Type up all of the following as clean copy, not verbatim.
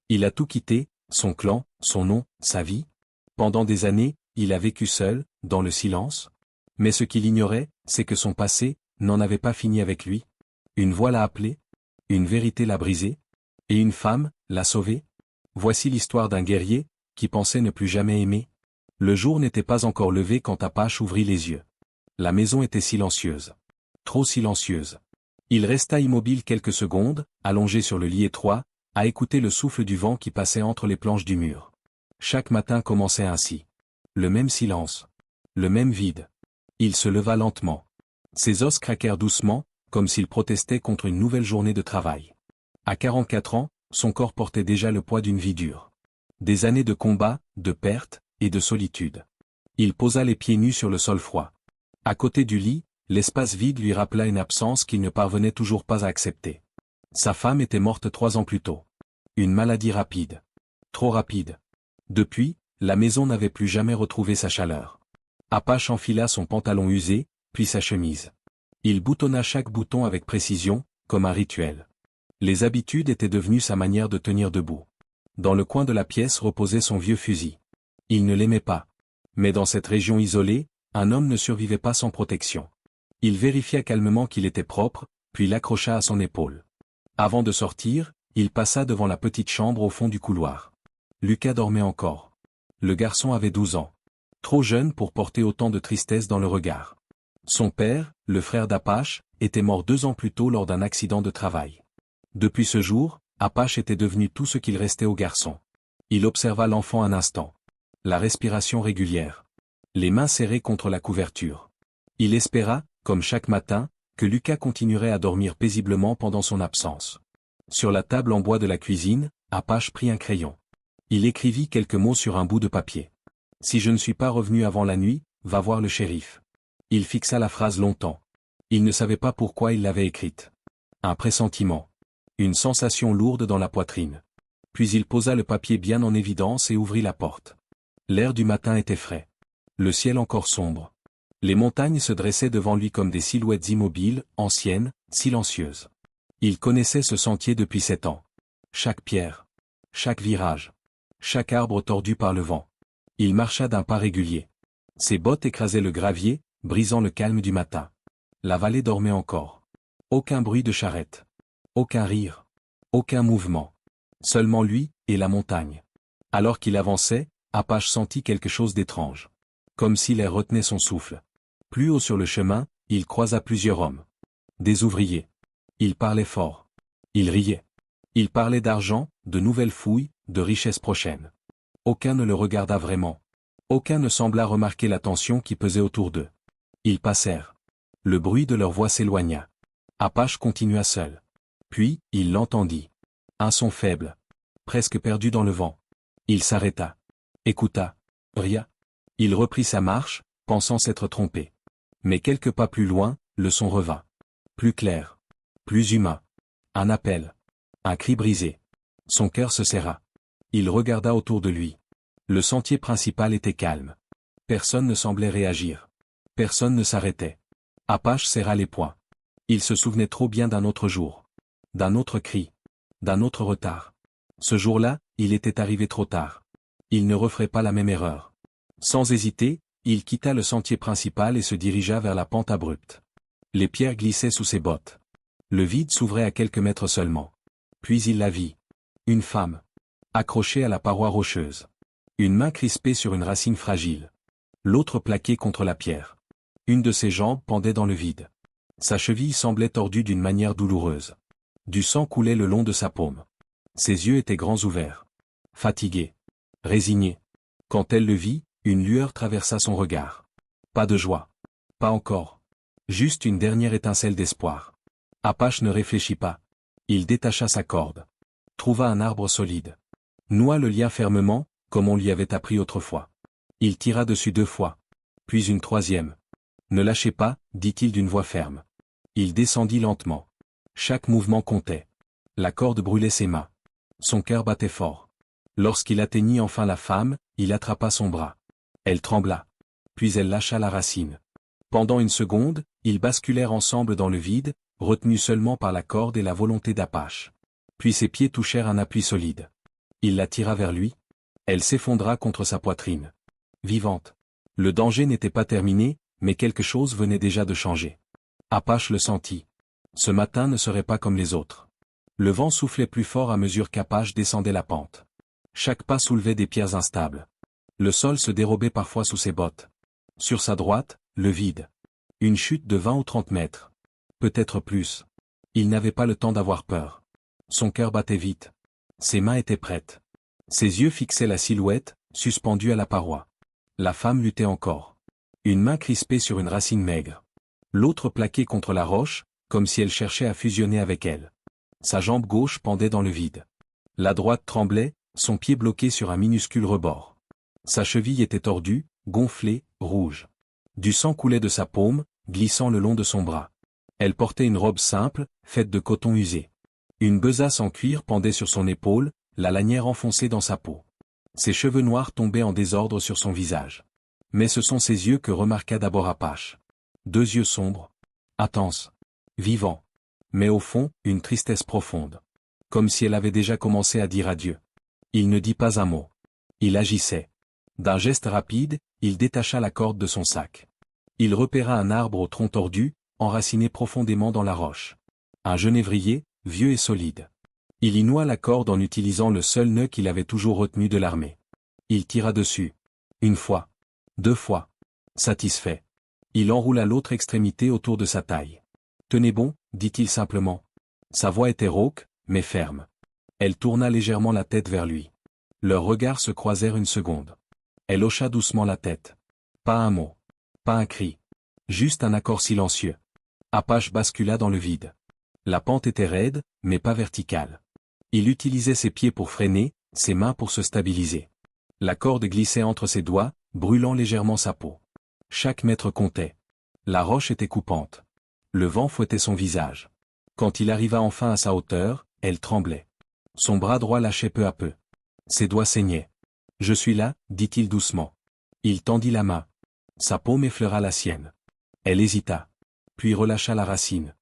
Il a tout quitté, son clan, son nom, sa vie. Pendant des années, il a vécu seul, dans le silence. Mais ce qu'il ignorait, c'est que son passé n'en avait pas fini avec lui. Une voix l'a appelé, une vérité l'a brisé, et une femme l'a sauvé. Voici l'histoire d'un guerrier qui pensait ne plus jamais aimer. Le jour n'était pas encore levé quand Apache ouvrit les yeux. La maison était silencieuse. Trop silencieuse. Il resta immobile quelques secondes, allongé sur le lit étroit, à écouter le souffle du vent qui passait entre les planches du mur. Chaque matin commençait ainsi. Le même silence. Le même vide. Il se leva lentement. Ses os craquèrent doucement, comme s'il protestait contre une nouvelle journée de travail. À 44 ans, son corps portait déjà le poids d'une vie dure. Des années de combat, de pertes, et de solitude. Il posa les pieds nus sur le sol froid. À côté du lit, l'espace vide lui rappela une absence qu'il ne parvenait toujours pas à accepter. Sa femme était morte 3 ans plus tôt. Une maladie rapide. Trop rapide. Depuis, la maison n'avait plus jamais retrouvé sa chaleur. Apache enfila son pantalon usé, puis sa chemise. Il boutonna chaque bouton avec précision, comme un rituel. Les habitudes étaient devenues sa manière de tenir debout. Dans le coin de la pièce reposait son vieux fusil. Il ne l'aimait pas. Mais dans cette région isolée, un homme ne survivait pas sans protection. Il vérifia calmement qu'il était propre, puis l'accrocha à son épaule. Avant de sortir, il passa devant la petite chambre au fond du couloir. Lucas dormait encore. Le garçon avait 12 ans. Trop jeune pour porter autant de tristesse dans le regard. Son père, le frère d'Apache, était mort 2 ans plus tôt lors d'un accident de travail. Depuis ce jour, Apache était devenu tout ce qu'il restait au garçon. Il observa l'enfant un instant. La respiration régulière. Les mains serrées contre la couverture. Il espéra, comme chaque matin, que Lucas continuerait à dormir paisiblement pendant son absence. Sur la table en bois de la cuisine, Apache prit un crayon. Il écrivit quelques mots sur un bout de papier. « Si je ne suis pas revenu avant la nuit, va voir le shérif. » Il fixa la phrase longtemps. Il ne savait pas pourquoi il l'avait écrite. Un pressentiment. Une sensation lourde dans la poitrine. Puis il posa le papier bien en évidence et ouvrit la porte. L'air du matin était frais. Le ciel encore sombre. Les montagnes se dressaient devant lui comme des silhouettes immobiles, anciennes, silencieuses. Il connaissait ce sentier depuis 7 ans. Chaque pierre. Chaque virage. Chaque arbre tordu par le vent. Il marcha d'un pas régulier. Ses bottes écrasaient le gravier, brisant le calme du matin. La vallée dormait encore. Aucun bruit de charrette. Aucun rire. Aucun mouvement. Seulement lui, et la montagne. Alors qu'il avançait, Apache sentit quelque chose d'étrange. Comme si l'air retenait son souffle. Plus haut sur le chemin, il croisa plusieurs hommes. Des ouvriers. Ils parlaient fort. Ils riaient. Ils parlaient d'argent, de nouvelles fouilles, de richesses prochaines. Aucun ne le regarda vraiment. Aucun ne sembla remarquer la tension qui pesait autour d'eux. Ils passèrent. Le bruit de leur voix s'éloigna. Apache continua seul. Puis, il l'entendit. Un son faible. Presque perdu dans le vent. Il s'arrêta. Écouta. Rien. Il reprit sa marche, pensant s'être trompé. Mais quelques pas plus loin, le son revint. Plus clair. Plus humain. Un appel. Un cri brisé. Son cœur se serra. Il regarda autour de lui. Le sentier principal était calme. Personne ne semblait réagir. Personne ne s'arrêtait. Apache serra les poings. Il se souvenait trop bien d'un autre jour. D'un autre cri. D'un autre retard. Ce jour-là, il était arrivé trop tard. Il ne referait pas la même erreur. Sans hésiter, il quitta le sentier principal et se dirigea vers la pente abrupte. Les pierres glissaient sous ses bottes. Le vide s'ouvrait à quelques mètres seulement. Puis il la vit. Une femme. Accrochée à la paroi rocheuse. Une main crispée sur une racine fragile. L'autre plaquée contre la pierre. Une de ses jambes pendait dans le vide. Sa cheville semblait tordue d'une manière douloureuse. Du sang coulait le long de sa paume. Ses yeux étaient grands ouverts. Fatigué. Résigné. Quand elle le vit, une lueur traversa son regard. Pas de joie. Pas encore. Juste une dernière étincelle d'espoir. Apache ne réfléchit pas. Il détacha sa corde. Trouva un arbre solide. Noua le lien fermement, comme on lui avait appris autrefois. Il tira dessus 2 fois. Puis une 3e. Ne lâchez pas, dit-il d'une voix ferme. Il descendit lentement. Chaque mouvement comptait. La corde brûlait ses mains. Son cœur battait fort. Lorsqu'il atteignit enfin la femme, il attrapa son bras. Elle trembla. Puis elle lâcha la racine. Pendant une seconde, ils basculèrent ensemble dans le vide, retenus seulement par la corde et la volonté d'Apache. Puis ses pieds touchèrent un appui solide. Il la tira vers lui. Elle s'effondra contre sa poitrine. Vivante. Le danger n'était pas terminé, mais quelque chose venait déjà de changer. Apache le sentit. Ce matin ne serait pas comme les autres. Le vent soufflait plus fort à mesure qu'Apache descendait la pente. Chaque pas soulevait des pierres instables. Le sol se dérobait parfois sous ses bottes. Sur sa droite, le vide. Une chute de 20 ou 30 mètres. Peut-être plus. Il n'avait pas le temps d'avoir peur. Son cœur battait vite. Ses mains étaient prêtes. Ses yeux fixaient la silhouette, suspendue à la paroi. La femme luttait encore. Une main crispée sur une racine maigre. L'autre plaquée contre la roche, comme si elle cherchait à fusionner avec elle. Sa jambe gauche pendait dans le vide. La droite tremblait, son pied bloqué sur un minuscule rebord. Sa cheville était tordue, gonflée, rouge. Du sang coulait de sa paume, glissant le long de son bras. Elle portait une robe simple, faite de coton usé. Une besace en cuir pendait sur son épaule, la lanière enfoncée dans sa peau. Ses cheveux noirs tombaient en désordre sur son visage. Mais ce sont ses yeux que remarqua d'abord Apache. 2 yeux sombres. Intenses. Vivants. Mais au fond, une tristesse profonde. Comme si elle avait déjà commencé à dire adieu. Il ne dit pas un mot. Il agissait. D'un geste rapide, il détacha la corde de son sac. Il repéra un arbre au tronc tordu, enraciné profondément dans la roche. Un genévrier, vieux et solide. Il y noua la corde en utilisant le seul nœud qu'il avait toujours retenu de l'armée. Il tira dessus. 1 fois. 2 fois. Satisfait. Il enroula l'autre extrémité autour de sa taille. « Tenez bon », dit-il simplement. Sa voix était rauque, mais ferme. Elle tourna légèrement la tête vers lui. Leurs regards se croisèrent une seconde. Elle hocha doucement la tête. Pas un mot. Pas un cri. Juste un accord silencieux. Apache bascula dans le vide. La pente était raide, mais pas verticale. Il utilisait ses pieds pour freiner, ses mains pour se stabiliser. La corde glissait entre ses doigts, brûlant légèrement sa peau. Chaque mètre comptait. La roche était coupante. Le vent fouettait son visage. Quand il arriva enfin à sa hauteur, elle tremblait. Son bras droit lâchait peu à peu. Ses doigts saignaient. « Je suis là », dit-il doucement. Il tendit la main. Sa paume effleura la sienne. Elle hésita. Puis relâcha la racine.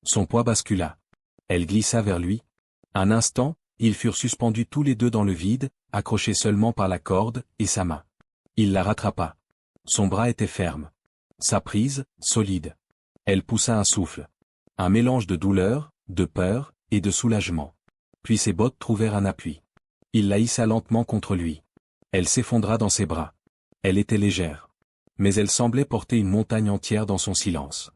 Son poids bascula. Elle glissa vers lui. Un instant, ils furent suspendus tous les deux dans le vide, accrochés seulement par la corde et sa main. Il la rattrapa. Son bras était ferme. Sa prise, solide. Elle poussa un souffle. Un mélange de douleur, de peur, et de soulagement. Puis ses bottes trouvèrent un appui. Il la hissa lentement contre lui. Elle s'effondra dans ses bras. Elle était légère. Mais elle semblait porter une montagne entière dans son silence.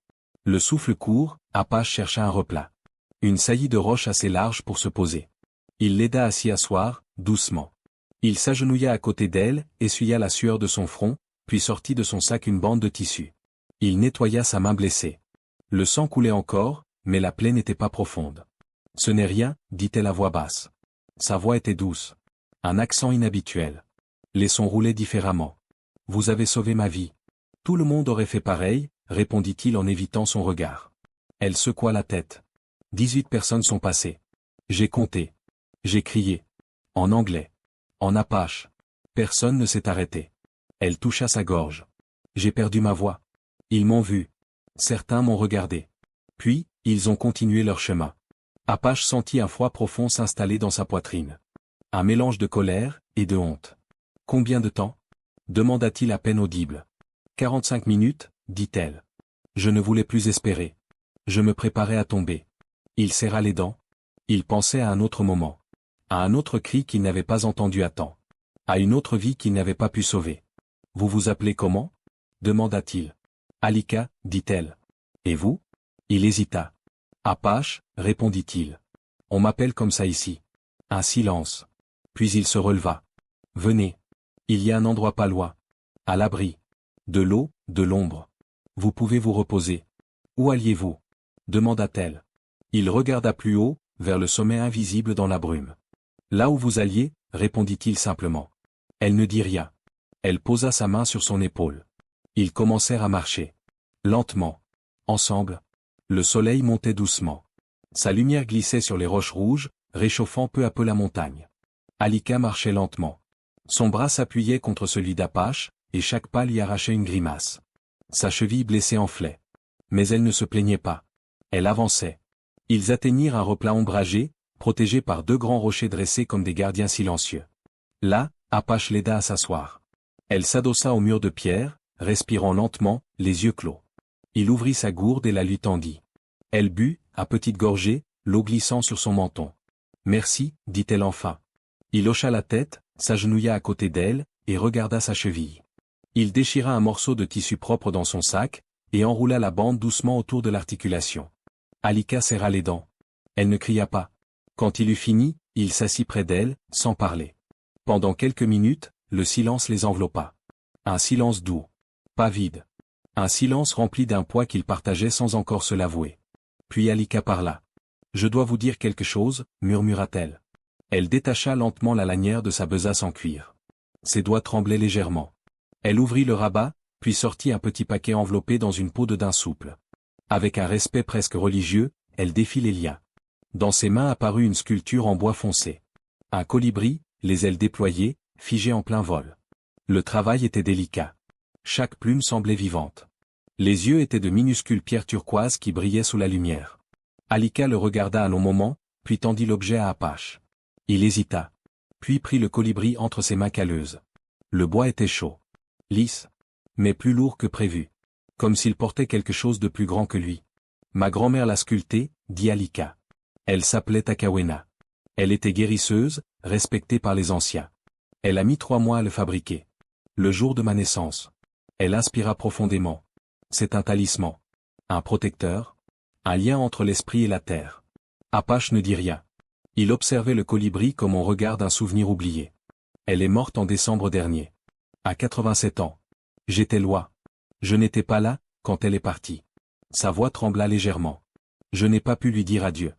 Le souffle court, Apache chercha un replat. Une saillie de roche assez large pour se poser. Il l'aida à s'y asseoir, doucement. Il s'agenouilla à côté d'elle, essuya la sueur de son front, puis sortit de son sac une bande de tissu. Il nettoya sa main blessée. Le sang coulait encore, mais la plaie n'était pas profonde. « Ce n'est rien », dit-elle à voix basse. Sa voix était douce. Un accent inhabituel. Les sons roulaient différemment. « Vous avez sauvé ma vie. » Tout le monde aurait fait pareil, répondit-il en évitant son regard. Elle secoua la tête. 18 personnes sont passées. J'ai compté. J'ai crié. En anglais. En apache. Personne ne s'est arrêté. Elle toucha sa gorge. J'ai perdu ma voix. Ils m'ont vu. Certains m'ont regardé. Puis, ils ont continué leur chemin. Apache sentit un froid profond s'installer dans sa poitrine. Un mélange de colère et de honte. Combien de temps ? Demanda-t-il à peine audible. 45 minutes, dit-elle. Je ne voulais plus espérer. Je me préparais à tomber. Il serra les dents. Il pensait à un autre moment. À un autre cri qu'il n'avait pas entendu à temps. À une autre vie qu'il n'avait pas pu sauver. Vous vous appelez comment ? Demanda-t-il. Alika, dit-elle. Et vous ? Il hésita. Apache, répondit-il. On m'appelle comme ça ici. Un silence. Puis il se releva. Venez. Il y a un endroit pas loin. À l'abri. De l'eau, de l'ombre. Vous pouvez vous reposer. Où alliez-vous ? Demanda-t-elle. Il regarda plus haut, vers le sommet invisible dans la brume. Là où vous alliez, répondit-il simplement. Elle ne dit rien. Elle posa sa main sur son épaule. Ils commencèrent à marcher. Lentement. Ensemble. Le soleil montait doucement. Sa lumière glissait sur les roches rouges, réchauffant peu à peu la montagne. Alika marchait lentement. Son bras s'appuyait contre celui d'Apache, et chaque pas lui arrachait une grimace. Sa cheville blessée enflait. Mais elle ne se plaignait pas. Elle avançait. Ils atteignirent un replat ombragé, protégé par deux grands rochers dressés comme des gardiens silencieux. Là, Apache l'aida à s'asseoir. Elle s'adossa au mur de pierre, respirant lentement, les yeux clos. Il ouvrit sa gourde et la lui tendit. Elle but, à petites gorgées, l'eau glissant sur son menton. Merci, dit-elle enfin. Il hocha la tête, s'agenouilla à côté d'elle, et regarda sa cheville. Il déchira un morceau de tissu propre dans son sac, et enroula la bande doucement autour de l'articulation. Alika serra les dents. Elle ne cria pas. Quand il eut fini, il s'assit près d'elle, sans parler. Pendant quelques minutes, le silence les enveloppa. Un silence doux. Pas vide. Un silence rempli d'un poids qu'ils partageaient sans encore se l'avouer. Puis Alika parla. « Je dois vous dire quelque chose, murmura-t-elle. Elle détacha lentement la lanière de sa besace en cuir. Ses doigts tremblaient légèrement. Elle ouvrit le rabat, puis sortit un petit paquet enveloppé dans une peau de daim souple. Avec un respect presque religieux, elle défit les liens. Dans ses mains apparut une sculpture en bois foncé. Un colibri, les ailes déployées, figé en plein vol. Le travail était délicat. Chaque plume semblait vivante. Les yeux étaient de minuscules pierres turquoises qui brillaient sous la lumière. Alika le regarda un long moment, puis tendit l'objet à Apache. Il hésita. Puis prit le colibri entre ses mains calleuses. Le bois était chaud. Lisse. Mais plus lourd que prévu. Comme s'il portait quelque chose de plus grand que lui. Ma grand-mère l'a sculpté, dit Alika. Elle s'appelait Takawena. Elle était guérisseuse, respectée par les anciens. Elle a mis 3 mois à le fabriquer. Le jour de ma naissance. Elle inspira profondément. C'est un talisman. Un protecteur. Un lien entre l'esprit et la terre. Apache ne dit rien. Il observait le colibri comme on regarde un souvenir oublié. Elle est morte en décembre dernier. À 87 ans. J'étais loin. Je n'étais pas là, quand elle est partie. Sa voix trembla légèrement. Je n'ai pas pu lui dire adieu.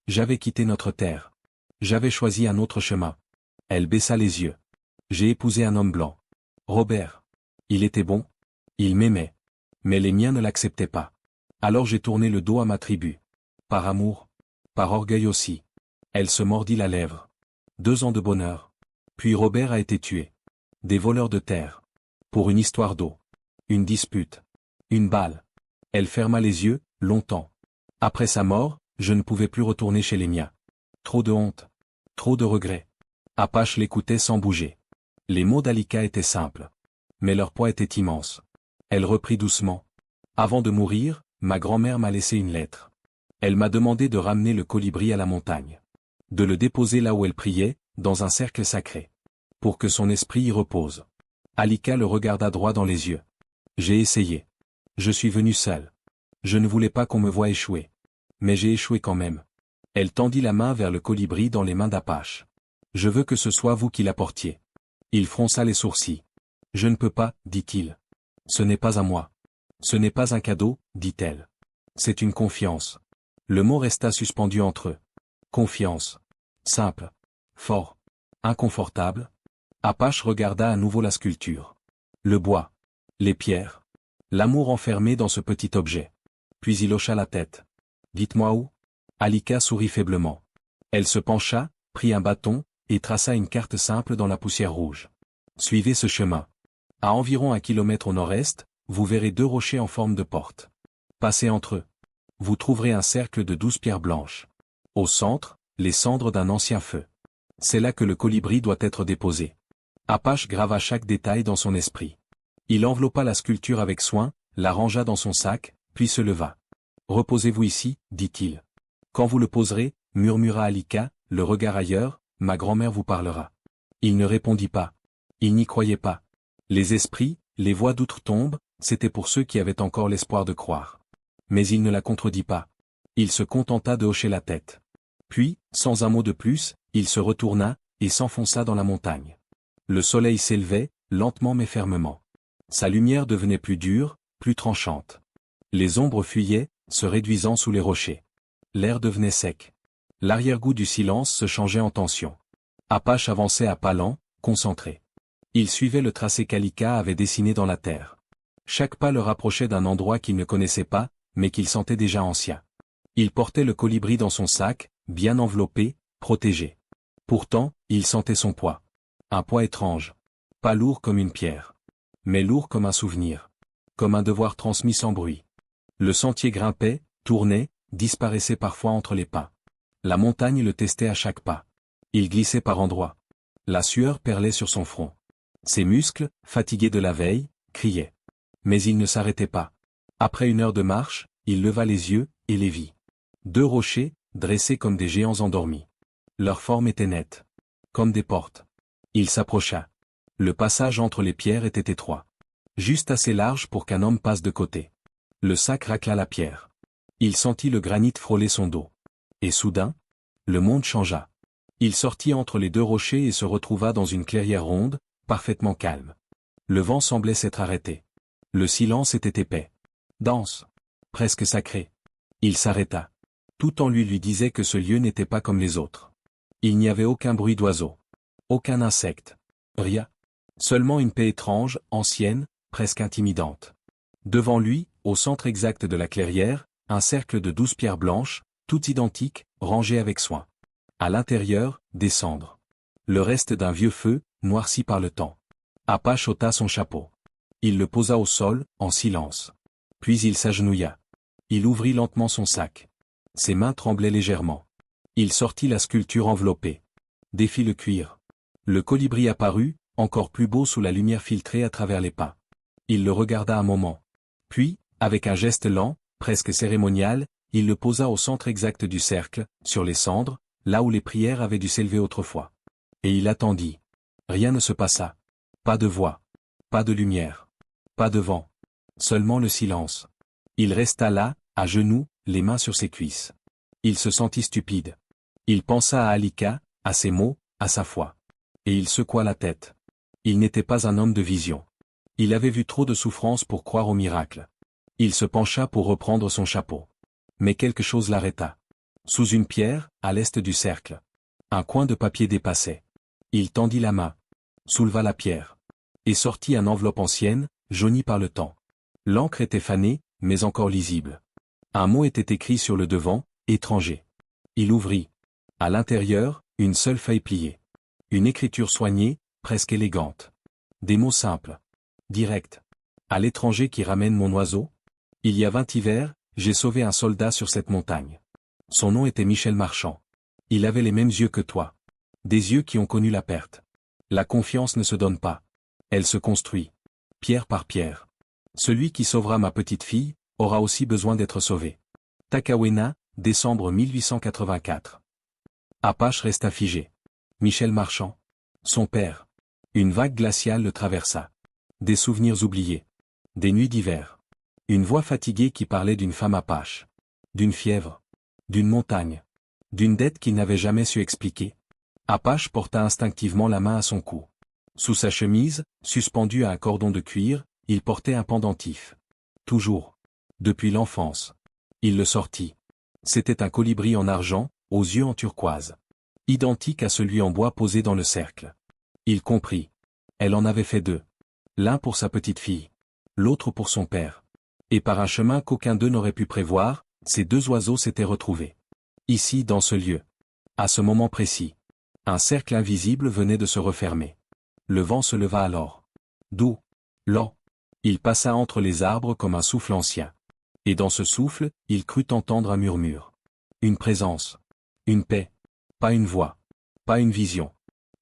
J'avais quitté notre terre. J'avais choisi un autre chemin. Elle baissa les yeux. J'ai épousé un homme blanc. Robert. Il était bon. Il m'aimait. Mais les miens ne l'acceptaient pas. Alors j'ai tourné le dos à ma tribu. Par amour. Par orgueil aussi. Elle se mordit la lèvre. 2 ans de bonheur. Puis Robert a été tué. Des voleurs de terre. Pour une histoire d'eau. Une dispute. Une balle. Elle ferma les yeux, longtemps. Après sa mort, je ne pouvais plus retourner chez les miens. Trop de honte. Trop de regrets. Apache l'écoutait sans bouger. Les mots d'Alika étaient simples. Mais leur poids était immense. Elle reprit doucement. Avant de mourir, ma grand-mère m'a laissé une lettre. Elle m'a demandé de ramener le colibri à la montagne. De le déposer là où elle priait, dans un cercle sacré. Pour que son esprit y repose. Alika le regarda droit dans les yeux. J'ai essayé. Je suis venu seul. Je ne voulais pas qu'on me voie échouer. Mais j'ai échoué quand même. Elle tendit la main vers le colibri dans les mains d'Apache. Je veux que ce soit vous qui l'apportiez. Il fronça les sourcils. Je ne peux pas, dit-il. Ce n'est pas à moi. Ce n'est pas un cadeau, dit-elle. C'est une confiance. Le mot resta suspendu entre eux. Confiance. Simple. Fort. Inconfortable. Apache regarda à nouveau la sculpture. Le bois. Les pierres. L'amour enfermé dans ce petit objet. Puis il hocha la tête. Dites-moi où? Alika sourit faiblement. Elle se pencha, prit un bâton, et traça une carte simple dans la poussière rouge. Suivez ce chemin. À environ 1 kilomètre au nord-est, vous verrez 2 rochers en forme de porte. Passez entre eux. Vous trouverez un cercle de 12 pierres blanches. Au centre, les cendres d'un ancien feu. C'est là que le colibri doit être déposé. Apache grava chaque détail dans son esprit. Il enveloppa la sculpture avec soin, la rangea dans son sac, puis se leva. Reposez-vous ici, dit-il. Quand vous le poserez, murmura Alika, le regard ailleurs, ma grand-mère vous parlera. Il ne répondit pas. Il n'y croyait pas. Les esprits, les voix d'outre-tombe, c'était pour ceux qui avaient encore l'espoir de croire. Mais il ne la contredit pas. Il se contenta de hocher la tête. Puis, sans un mot de plus, il se retourna, et s'enfonça dans la montagne. Le soleil s'élevait, lentement mais fermement. Sa lumière devenait plus dure, plus tranchante. Les ombres fuyaient, se réduisant sous les rochers. L'air devenait sec. L'arrière-goût du silence se changeait en tension. Apache avançait à pas lents, concentré. Il suivait le tracé qu'Alika avait dessiné dans la terre. Chaque pas le rapprochait d'un endroit qu'il ne connaissait pas, mais qu'il sentait déjà ancien. Il portait le colibri dans son sac, bien enveloppé, protégé. Pourtant, il sentait son poids. Un poids étrange. Pas lourd comme une pierre. Mais lourd comme un souvenir. Comme un devoir transmis sans bruit. Le sentier grimpait, tournait, disparaissait parfois entre les pins. La montagne le testait à chaque pas. Il glissait par endroits. La sueur perlait sur son front. Ses muscles, fatigués de la veille, criaient. Mais il ne s'arrêtait pas. Après 1 heure de marche, il leva les yeux, et les vit. 2 rochers, dressés comme des géants endormis. Leur forme était nette. Comme des portes. Il s'approcha. Le passage entre les pierres était étroit. Juste assez large pour qu'un homme passe de côté. Le sac racla la pierre. Il sentit le granit frôler son dos. Et soudain, le monde changea. Il sortit entre les 2 rochers et se retrouva dans une clairière ronde, parfaitement calme. Le vent semblait s'être arrêté. Le silence était épais. Dense. Presque sacré. Il s'arrêta. Tout en lui disait que ce lieu n'était pas comme les autres. Il n'y avait aucun bruit d'oiseau. Aucun insecte. Rien. Seulement une paix étrange, ancienne, presque intimidante. Devant lui, au centre exact de la clairière, un cercle de 12 pierres blanches, toutes identiques, rangées avec soin. À l'intérieur, des cendres. Le reste d'un vieux feu, noirci par le temps. Apache ôta son chapeau. Il le posa au sol, en silence. Puis il s'agenouilla. Il ouvrit lentement son sac. Ses mains tremblaient légèrement. Il sortit la sculpture enveloppée. Défit le cuir. Le colibri apparut, encore plus beau sous la lumière filtrée à travers les pins. Il le regarda un moment. Puis, avec un geste lent, presque cérémonial, il le posa au centre exact du cercle, sur les cendres, là où les prières avaient dû s'élever autrefois. Et il attendit. Rien ne se passa. Pas de voix. Pas de lumière. Pas de vent. Seulement le silence. Il resta là, à genoux, les mains sur ses cuisses. Il se sentit stupide. Il pensa à Alika, à ses mots, à sa foi. Et il secoua la tête. Il n'était pas un homme de vision. Il avait vu trop de souffrance pour croire au miracle. Il se pencha pour reprendre son chapeau. Mais quelque chose l'arrêta. Sous une pierre, à l'est du cercle. Un coin de papier dépassait. Il tendit la main. Souleva la pierre. Et sortit une enveloppe ancienne, jaunie par le temps. L'encre était fanée, mais encore lisible. Un mot était écrit sur le devant, étranger. Il ouvrit. À l'intérieur, une seule feuille pliée. Une écriture soignée, presque élégante. Des mots simples. Directs. À l'étranger qui ramène mon oiseau. Il y a 20 hivers, j'ai sauvé un soldat sur cette montagne. Son nom était Michel Marchand. Il avait les mêmes yeux que toi. Des yeux qui ont connu la perte. La confiance ne se donne pas. Elle se construit. Pierre par pierre. Celui qui sauvera ma petite fille, aura aussi besoin d'être sauvé. Takawena, décembre 1884. Apache resta figé. Michel Marchand. Son père. Une vague glaciale le traversa. Des souvenirs oubliés. Des nuits d'hiver. Une voix fatiguée qui parlait d'une femme apache. D'une fièvre. D'une montagne. D'une dette qu'il n'avait jamais su expliquer. Apache porta instinctivement la main à son cou. Sous sa chemise, suspendu à un cordon de cuir, il portait un pendentif. Toujours. Depuis l'enfance. Il le sortit. C'était un colibri en argent, aux yeux en turquoise. Identique à celui en bois posé dans le cercle. Il comprit. Elle en avait fait 2. L'un pour sa petite fille. L'autre pour son père. Et par un chemin qu'aucun d'eux n'aurait pu prévoir, ces 2 oiseaux s'étaient retrouvés. Ici dans ce lieu. À ce moment précis. Un cercle invisible venait de se refermer. Le vent se leva alors. Doux. Lent. Il passa entre les arbres comme un souffle ancien. Et dans ce souffle, il crut entendre un murmure. Une présence. Une paix. Pas une voix. Pas une vision.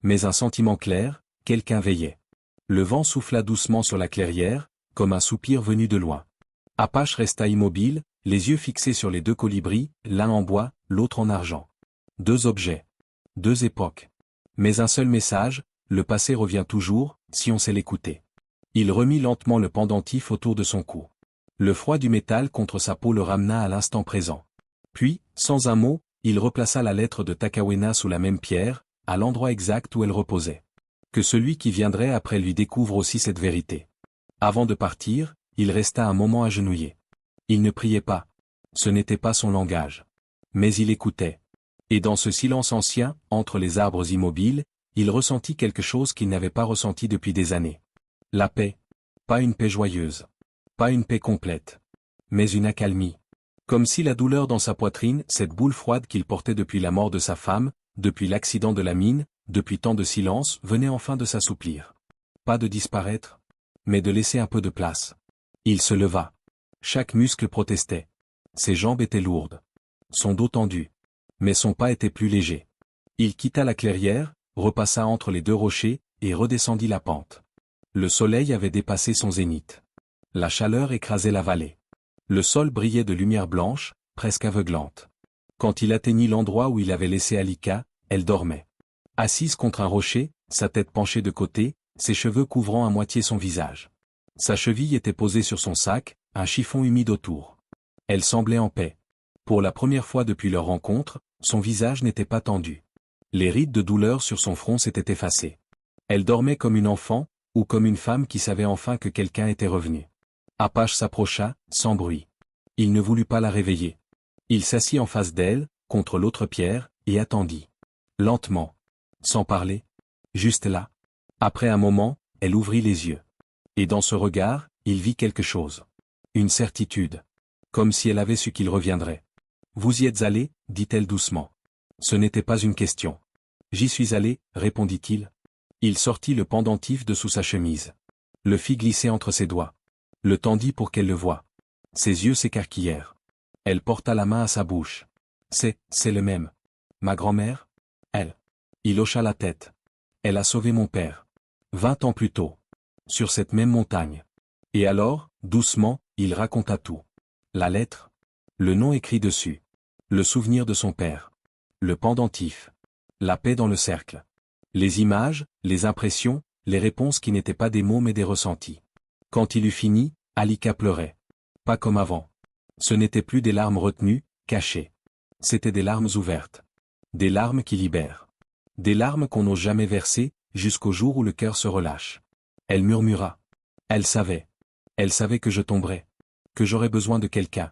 Mais un sentiment clair, quelqu'un veillait. Le vent souffla doucement sur la clairière, comme un soupir venu de loin. Apache resta immobile, les yeux fixés sur les 2 colibris, l'un en bois, l'autre en argent. 2 objets. 2 époques. Mais un seul message, le passé revient toujours, si on sait l'écouter. Il remit lentement le pendentif autour de son cou. Le froid du métal contre sa peau le ramena à l'instant présent. Puis, sans un mot, il replaça la lettre de Takawena sous la même pierre, à l'endroit exact où elle reposait. Que celui qui viendrait après lui découvre aussi cette vérité. Avant de partir, il resta un moment agenouillé. Il ne priait pas. Ce n'était pas son langage. Mais il écoutait. Et dans ce silence ancien, entre les arbres immobiles, il ressentit quelque chose qu'il n'avait pas ressenti depuis des années. La paix. Pas une paix joyeuse. Pas une paix complète. Mais une accalmie. Comme si la douleur dans sa poitrine, cette boule froide qu'il portait depuis la mort de sa femme, depuis l'accident de la mine, depuis tant de silence, venait enfin de s'assouplir. Pas de disparaître, mais de laisser un peu de place. Il se leva. Chaque muscle protestait. Ses jambes étaient lourdes. Son dos tendu. Mais son pas était plus léger. Il quitta la clairière, repassa entre les deux rochers, et redescendit la pente. Le soleil avait dépassé son zénith. La chaleur écrasait la vallée. Le sol brillait de lumière blanche, presque aveuglante. Quand il atteignit l'endroit où il avait laissé Alika, elle dormait. Assise contre un rocher, sa tête penchée de côté, ses cheveux couvrant à moitié son visage. Sa cheville était posée sur son sac, un chiffon humide autour. Elle semblait en paix. Pour la première fois depuis leur rencontre, son visage n'était pas tendu. Les rides de douleur sur son front s'étaient effacées. Elle dormait comme une enfant, ou comme une femme qui savait enfin que quelqu'un était revenu. Apache s'approcha, sans bruit. Il ne voulut pas la réveiller. Il s'assit en face d'elle, contre l'autre pierre, et attendit. Lentement. Sans parler. Juste là. Après un moment, elle ouvrit les yeux. Et dans ce regard, il vit quelque chose. Une certitude. Comme si elle avait su qu'il reviendrait. Vous y êtes allé, dit-elle doucement. Ce n'était pas une question. J'y suis allé, répondit-il. Il sortit le pendentif de sous sa chemise. Le fit glisser entre ses doigts. Le tendit pour qu'elle le voie. Ses yeux s'écarquillèrent. Elle porta la main à sa bouche. C'est le même. Ma grand-mère? Elle. Il hocha la tête. Elle a sauvé mon père. 20 ans plus tôt. Sur cette même montagne. Et alors, doucement, il raconta tout. La lettre. Le nom écrit dessus. Le souvenir de son père. Le pendentif. La paix dans le cercle. Les images, les impressions, les réponses qui n'étaient pas des mots mais des ressentis. Quand il eut fini, Alika pleurait. Pas comme avant. Ce n'étaient plus des larmes retenues, cachées. C'étaient des larmes ouvertes. Des larmes qui libèrent. Des larmes qu'on n'ose jamais verser, jusqu'au jour où le cœur se relâche. Elle murmura. Elle savait. Elle savait que je tomberais. Que j'aurais besoin de quelqu'un.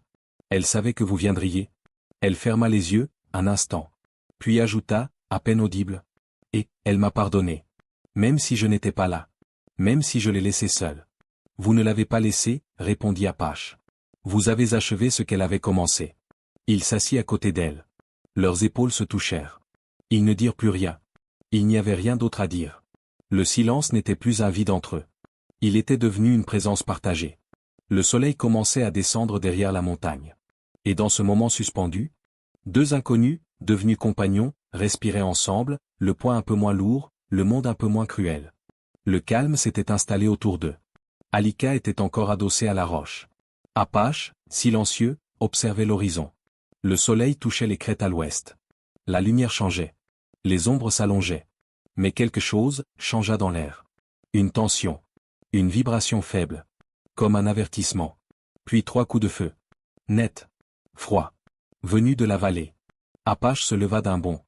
Elle savait que vous viendriez. Elle ferma les yeux, un instant. Puis ajouta, à peine audible. Et, elle m'a pardonné. Même si je n'étais pas là. Même si je l'ai laissée seule. Vous ne l'avez pas laissée, répondit Apache. Vous avez achevé ce qu'elle avait commencé. Il s'assit à côté d'elle. Leurs épaules se touchèrent. Ils ne dirent plus rien. Il n'y avait rien d'autre à dire. Le silence n'était plus un vide entre eux. Il était devenu une présence partagée. Le soleil commençait à descendre derrière la montagne. Et dans ce moment suspendu, deux inconnus, devenus compagnons, respiraient ensemble, le poing un peu moins lourd, le monde un peu moins cruel. Le calme s'était installé autour d'eux. Alika était encore adossée à la roche. Apache, silencieux, observait l'horizon. Le soleil touchait les crêtes à l'ouest. La lumière changeait. Les ombres s'allongeaient. Mais quelque chose changea dans l'air. Une tension. Une vibration faible. Comme un avertissement. Puis 3 coups de feu. Net. Froid. Venu de la vallée. Apache se leva d'un bond.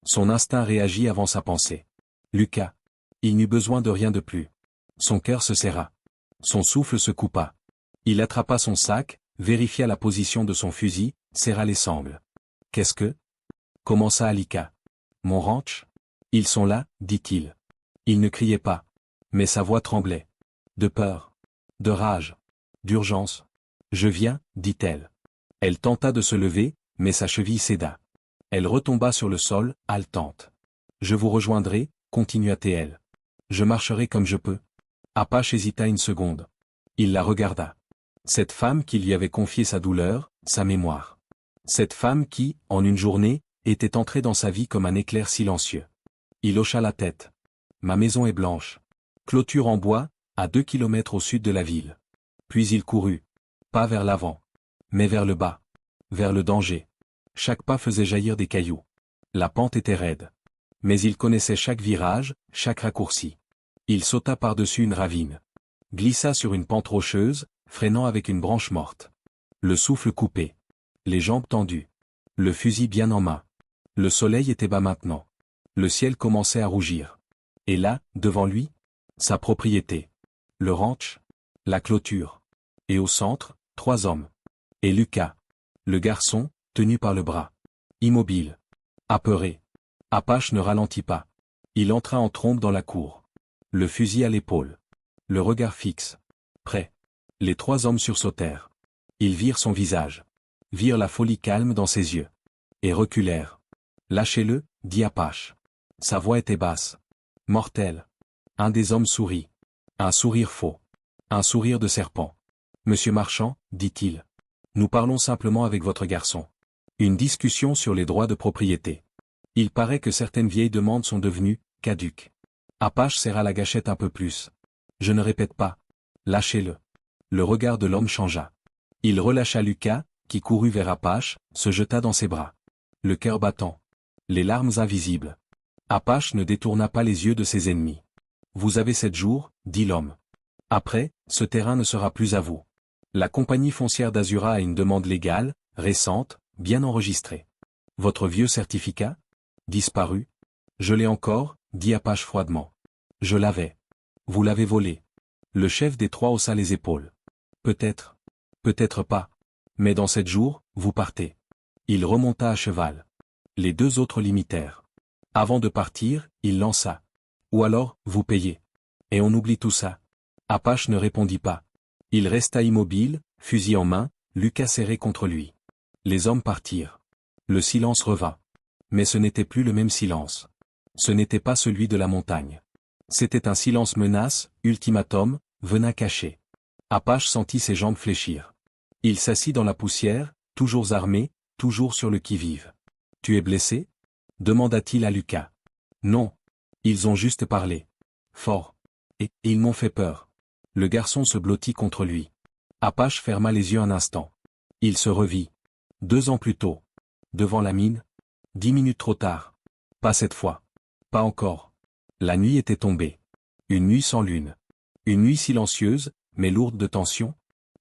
Son instinct réagit avant sa pensée. Lucas. Il n'eut besoin de rien de plus. Son cœur se serra. Son souffle se coupa. Il attrapa son sac, vérifia la position de son fusil, serra les sangles. Qu'est-ce que? Commença Alika. Mon ranch? Ils sont là, dit-il. Il ne criait pas. Mais sa voix tremblait. De peur. De rage. D'urgence. Je viens, dit-elle. Elle tenta de se lever, mais sa cheville céda. Elle retomba sur le sol, haletante. Je vous rejoindrai, continua-t-elle. Je marcherai comme je peux. Apache hésita une seconde. Il la regarda. Cette femme qui lui avait confié sa douleur, sa mémoire. Cette femme qui, en une journée, était entrée dans sa vie comme un éclair silencieux. Il hocha la tête. Ma maison est blanche. Clôture en bois, à 2 kilomètres au sud de la ville. Puis il courut. Pas vers l'avant. Mais vers le bas. Vers le danger. Chaque pas faisait jaillir des cailloux. La pente était raide. Mais il connaissait chaque virage, chaque raccourci. Il sauta par-dessus une ravine. Glissa sur une pente rocheuse, freinant avec une branche morte. Le souffle coupé. Les jambes tendues. Le fusil bien en main. Le soleil était bas maintenant. Le ciel commençait à rougir. Et là, devant lui, sa propriété. Le ranch. La clôture. Et au centre, 3 hommes. Et Lucas. Le garçon, tenu par le bras. Immobile. Apeuré. Apache ne ralentit pas. Il entra en trombe dans la cour. Le fusil à l'épaule. Le regard fixe. Prêt. Les 3 hommes sursautèrent. Ils virent son visage. Virent la folie calme dans ses yeux. Et reculèrent. Lâchez-le, dit Apache. Sa voix était basse. Mortelle. Un des hommes sourit. Un sourire faux. Un sourire de serpent. Monsieur Marchand, dit-il. Nous parlons simplement avec votre garçon. Une discussion sur les droits de propriété. Il paraît que certaines vieilles demandes sont devenues caduques. Apache serra la gâchette un peu plus. Je ne répète pas. Lâchez-le. Le regard de l'homme changea. Il relâcha Lucas, qui courut vers Apache, se jeta dans ses bras. Le cœur battant. Les larmes invisibles. Apache ne détourna pas les yeux de ses ennemis. Vous avez 7 jours, dit l'homme. Après, ce terrain ne sera plus à vous. La compagnie foncière d'Azura a une demande légale, récente, bien enregistrée. Votre vieux certificat? Disparu? Je l'ai encore, dit Apache froidement. Je l'avais. Vous l'avez volé. Le chef des trois haussa les épaules. Peut-être. Peut-être pas. Mais dans 7 jours, vous partez. Il remonta à cheval. Les 2 autres l'imitèrent. Avant de partir, il lança. Ou alors, vous payez. Et on oublie tout ça. Apache ne répondit pas. Il resta immobile, fusil en main, Lucas serré contre lui. Les hommes partirent. Le silence revint. Mais ce n'était plus le même silence. Ce n'était pas celui de la montagne. C'était un silence menace, ultimatum, venin caché. Apache sentit ses jambes fléchir. Il s'assit dans la poussière, toujours armé, toujours sur le qui-vive. Tu es blessé? Demanda-t-il à Lucas. Non. Ils ont juste parlé. Fort. Et ils m'ont fait peur. Le garçon se blottit contre lui. Apache ferma les yeux un instant. Il se revit. 2 ans plus tôt. Devant la mine. 10 minutes trop tard. Pas cette fois. Pas encore. La nuit était tombée. Une nuit sans lune. Une nuit silencieuse, mais lourde de tension.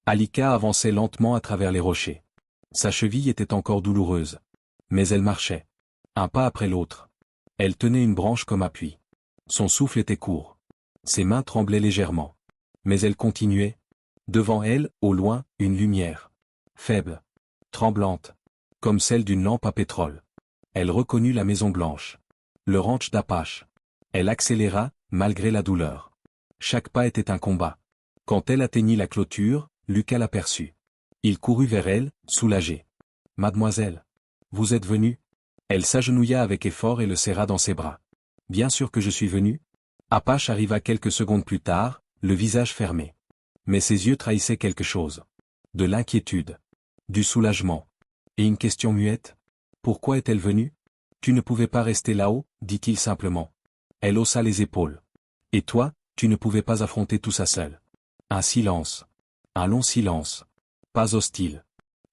Alika avançait lentement à travers les rochers. Sa cheville était encore douloureuse. Mais elle marchait. Un pas après l'autre. Elle tenait une branche comme appui. Son souffle était court. Ses mains tremblaient légèrement. Mais elle continuait. Devant elle, au loin, une lumière. Faible. Tremblante. Comme celle d'une lampe à pétrole. Elle reconnut la Maison Blanche. Le ranch d'Apache. Elle accéléra, malgré la douleur. Chaque pas était un combat. Quand elle atteignit la clôture, Lucas l'aperçut. Il courut vers elle, soulagé. « Mademoiselle. Vous êtes venue ?» Elle s'agenouilla avec effort et le serra dans ses bras. « Bien sûr que je suis venue. » Apache arriva quelques secondes plus tard, le visage fermé. Mais ses yeux trahissaient quelque chose. De l'inquiétude. Du soulagement. Et une question muette. « Pourquoi est-elle venue ? Tu ne pouvais pas rester là-haut, dit-il simplement. Elle haussa les épaules. « Et toi, tu ne pouvais pas affronter tout ça seul. » Un silence. Un long silence. Pas hostile.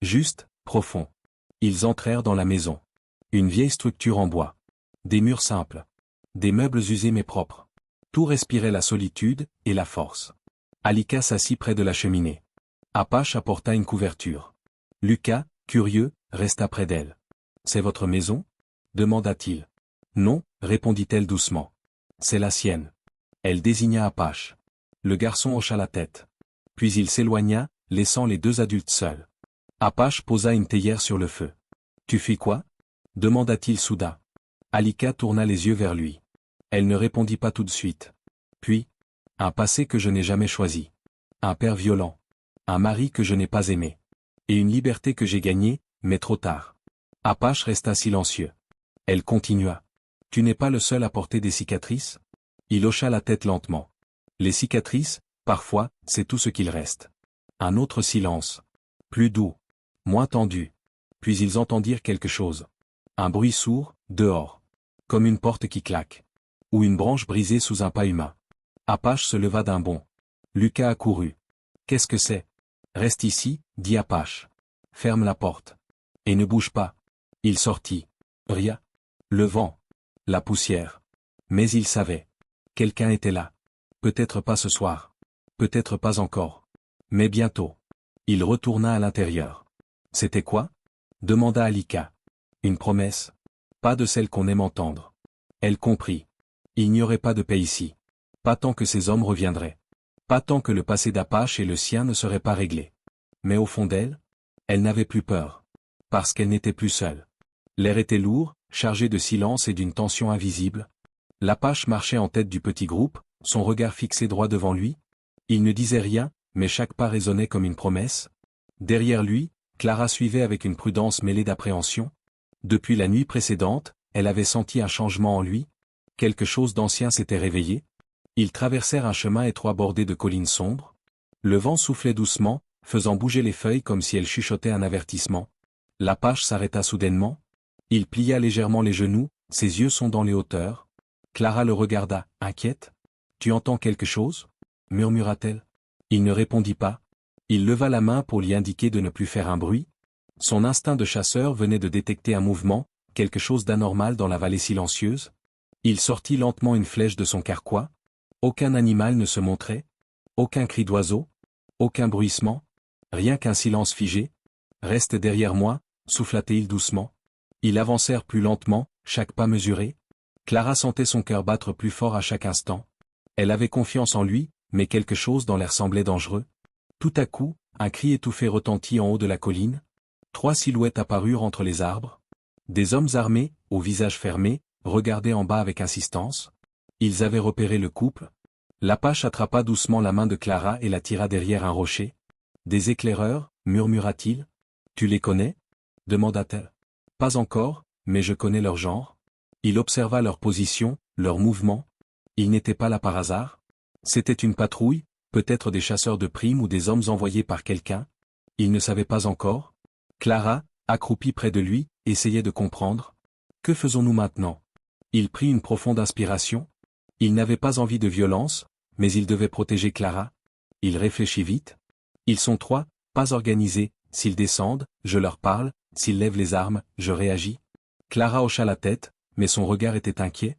Juste, profond. Ils entrèrent dans la maison. Une vieille structure en bois. Des murs simples. Des meubles usés mais propres. Tout respirait la solitude et la force. Alika s'assit près de la cheminée. Apache apporta une couverture. Lucas, curieux, resta près d'elle. « C'est votre maison ?» demanda-t-il. « Non, répondit-elle doucement. C'est la sienne. » Elle désigna Apache. Le garçon hocha la tête. Puis il s'éloigna, laissant les 2 adultes seuls. Apache posa une théière sur le feu. « Tu fuis quoi ?» demanda-t-il soudain. Alika tourna les yeux vers lui. Elle ne répondit pas tout de suite. Puis, un passé que je n'ai jamais choisi. Un père violent. Un mari que je n'ai pas aimé. Et une liberté que j'ai gagnée, mais trop tard. Apache resta silencieux. Elle continua. Tu n'es pas le seul à porter des cicatrices? Il hocha la tête lentement. Les cicatrices, parfois, c'est tout ce qu'il reste. Un autre silence. Plus doux. Moins tendu. Puis ils entendirent quelque chose. Un bruit sourd, dehors. Comme une porte qui claque. Ou une branche brisée sous un pas humain. Apache se leva d'un bond. Lucas accourut. Qu'est-ce que c'est? Reste ici, dit Apache. Ferme la porte. Et ne bouge pas. Il sortit. Rien. Le vent. La poussière. Mais il savait. Quelqu'un était là. Peut-être pas ce soir. Peut-être pas encore. Mais bientôt. Il retourna à l'intérieur. C'était quoi? Demanda Alika. Une promesse. Pas de celle qu'on aime entendre. Elle comprit. Il n'y aurait pas de paix ici. Pas tant que ces hommes reviendraient. Pas tant que le passé d'Apache et le sien ne seraient pas réglés. Mais au fond d'elle, elle n'avait plus peur. Parce qu'elle n'était plus seule. L'air était lourd, chargé de silence et d'une tension invisible. L'Apache marchait en tête du petit groupe, son regard fixé droit devant lui. Il ne disait rien, mais chaque pas résonnait comme une promesse. Derrière lui, Clara suivait avec une prudence mêlée d'appréhension. Depuis la nuit précédente, elle avait senti un changement en lui. Quelque chose d'ancien s'était réveillé. Ils traversèrent un chemin étroit bordé de collines sombres. Le vent soufflait doucement, faisant bouger les feuilles comme si elles chuchotaient un avertissement. L'apache s'arrêta soudainement. Il plia légèrement les genoux, ses yeux sondant les hauteurs. Clara le regarda, inquiète. « Tu entends quelque chose » murmura-t-elle. Il ne répondit pas. Il leva la main pour lui indiquer de ne plus faire un bruit. Son instinct de chasseur venait de détecter un mouvement, quelque chose d'anormal dans la vallée silencieuse. Il sortit lentement une flèche de son carquois. Aucun animal ne se montrait. Aucun cri d'oiseau. Aucun bruissement. Rien qu'un silence figé. « Reste derrière moi » souffla-t-il doucement. Ils avancèrent plus lentement, chaque pas mesuré. Clara sentait son cœur battre plus fort à chaque instant. Elle avait confiance en lui, mais quelque chose dans l'air semblait dangereux. Tout à coup, un cri étouffé retentit en haut de la colline. 3 silhouettes apparurent entre les arbres. Des hommes armés, au visage fermé, regardaient en bas avec insistance. Ils avaient repéré le couple. L'apache attrapa doucement la main de Clara et la tira derrière un rocher. « Des éclaireurs » murmura-t-il. « Tu les connais » demanda-t-elle. « Pas encore, mais je connais leur genre. » Il observa leur position, leurs mouvements. Ils n'étaient pas là par hasard. C'était une patrouille, peut-être des chasseurs de primes ou des hommes envoyés par quelqu'un. Il ne savait pas encore. Clara, accroupie près de lui, essayait de comprendre. Que faisons-nous maintenant? Il prit une profonde inspiration. Il n'avait pas envie de violence, mais il devait protéger Clara. Il réfléchit vite. Ils sont 3, pas organisés, s'ils descendent, je leur parle, s'ils lèvent les armes, je réagis. Clara hocha la tête, mais son regard était inquiet.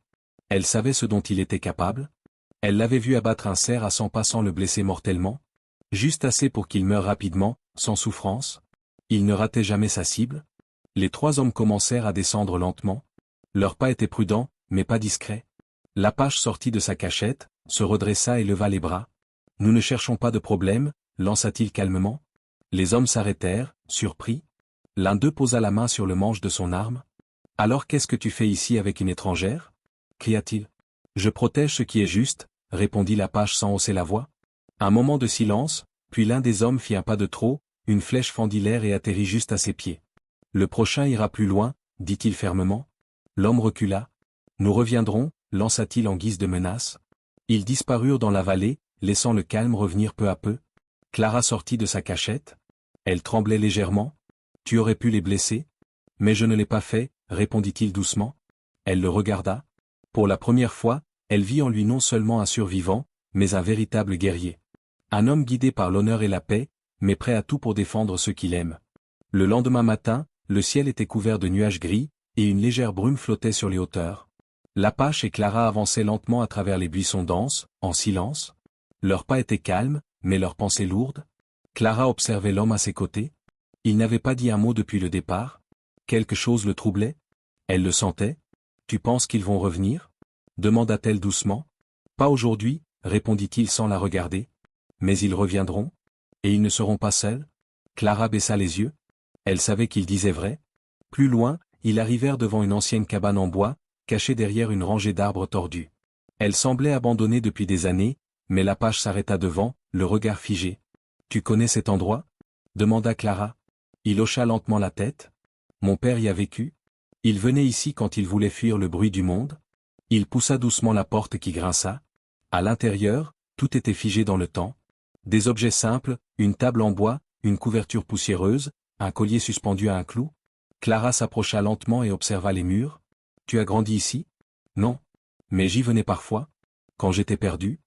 Elle savait ce dont il était capable. Elle l'avait vu abattre un cerf à 100 pas sans le blesser mortellement. Juste assez pour qu'il meure rapidement, sans souffrance. Il ne ratait jamais sa cible. Les 3 hommes commencèrent à descendre lentement. Leurs pas étaient prudents, mais pas discrets. L'apache sortit de sa cachette, se redressa et leva les bras. « Nous ne cherchons pas de problème » lança-t-il calmement. Les hommes s'arrêtèrent, surpris. L'un d'eux posa la main sur le manche de son arme. « Alors qu'est-ce que tu fais ici avec une étrangère » cria-t-il. « Je protège ce qui est juste » répondit l'apache sans hausser la voix. Un moment de silence, puis l'un des hommes fit un pas de trop, une flèche fendit l'air et atterrit juste à ses pieds. « Le prochain ira plus loin » dit-il fermement. L'homme recula. « Nous reviendrons » lança-t-il en guise de menace. Ils disparurent dans la vallée, laissant le calme revenir peu à peu. Clara sortit de sa cachette. Elle tremblait légèrement. « Tu aurais pu les blesser ?»« Mais je ne l'ai pas fait » répondit-il doucement. Elle le regarda. Pour la première fois, elle vit en lui non seulement un survivant, mais un véritable guerrier. Un homme guidé par l'honneur et la paix, mais prêt à tout pour défendre ceux qu'il aime. Le lendemain matin, le ciel était couvert de nuages gris, et une légère brume flottait sur les hauteurs. L'apache et Clara avançaient lentement à travers les buissons denses, en silence. Leurs pas étaient calmes, mais leurs pensées lourdes. Clara observait l'homme à ses côtés. Il n'avait pas dit un mot depuis le départ. Quelque chose le troublait. Elle le sentait. « Tu penses qu'ils vont revenir » demanda-t-elle doucement. « Pas aujourd'hui » répondit-il sans la regarder. « Mais ils reviendront. Et ils ne seront pas seuls » Clara baissa les yeux. Elle savait qu'il disait vrai. Plus loin, ils arrivèrent devant une ancienne cabane en bois, cachée derrière une rangée d'arbres tordus. Elle semblait abandonnée depuis des années, mais l'apache s'arrêta devant, le regard figé. « Tu connais cet endroit » demanda Clara. Il hocha lentement la tête. « Mon père y a vécu. Il venait ici quand il voulait fuir le bruit du monde. » Il poussa doucement la porte qui grinça. À l'intérieur, tout était figé dans le temps. Des objets simples, une table en bois, une couverture poussiéreuse, un collier suspendu à un clou. Clara s'approcha lentement et observa les murs. « Tu as grandi ici » ? « Non. Mais j'y venais parfois. Quand j'étais perdu. »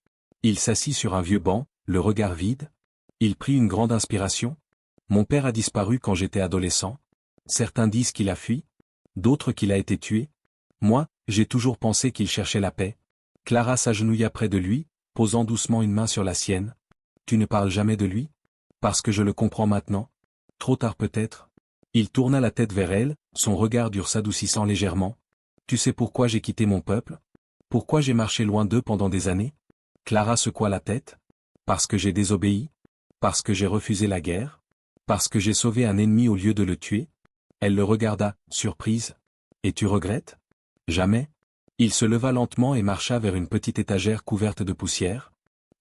Il s'assit sur un vieux banc, le regard vide. Il prit une grande inspiration. « Mon père a disparu quand j'étais adolescent. Certains disent qu'il a fui. D'autres qu'il a été tué. Moi, j'ai toujours pensé qu'il cherchait la paix. » Clara s'agenouilla près de lui, posant doucement une main sur la sienne. « Tu ne parles jamais de lui ? Parce que je le comprends maintenant. Trop tard peut-être. » Il tourna la tête vers elle, son regard dur s'adoucissant légèrement. « Tu sais pourquoi j'ai quitté mon peuple ? Pourquoi j'ai marché loin d'eux pendant des années ?» Clara secoua la tête. « Parce que j'ai désobéi ? Parce que j'ai refusé la guerre ? Parce que j'ai sauvé un ennemi au lieu de le tuer ?» Elle le regarda, surprise. « Et tu regrettes ? » ?»« Jamais. » Il se leva lentement et marcha vers une petite étagère couverte de poussière.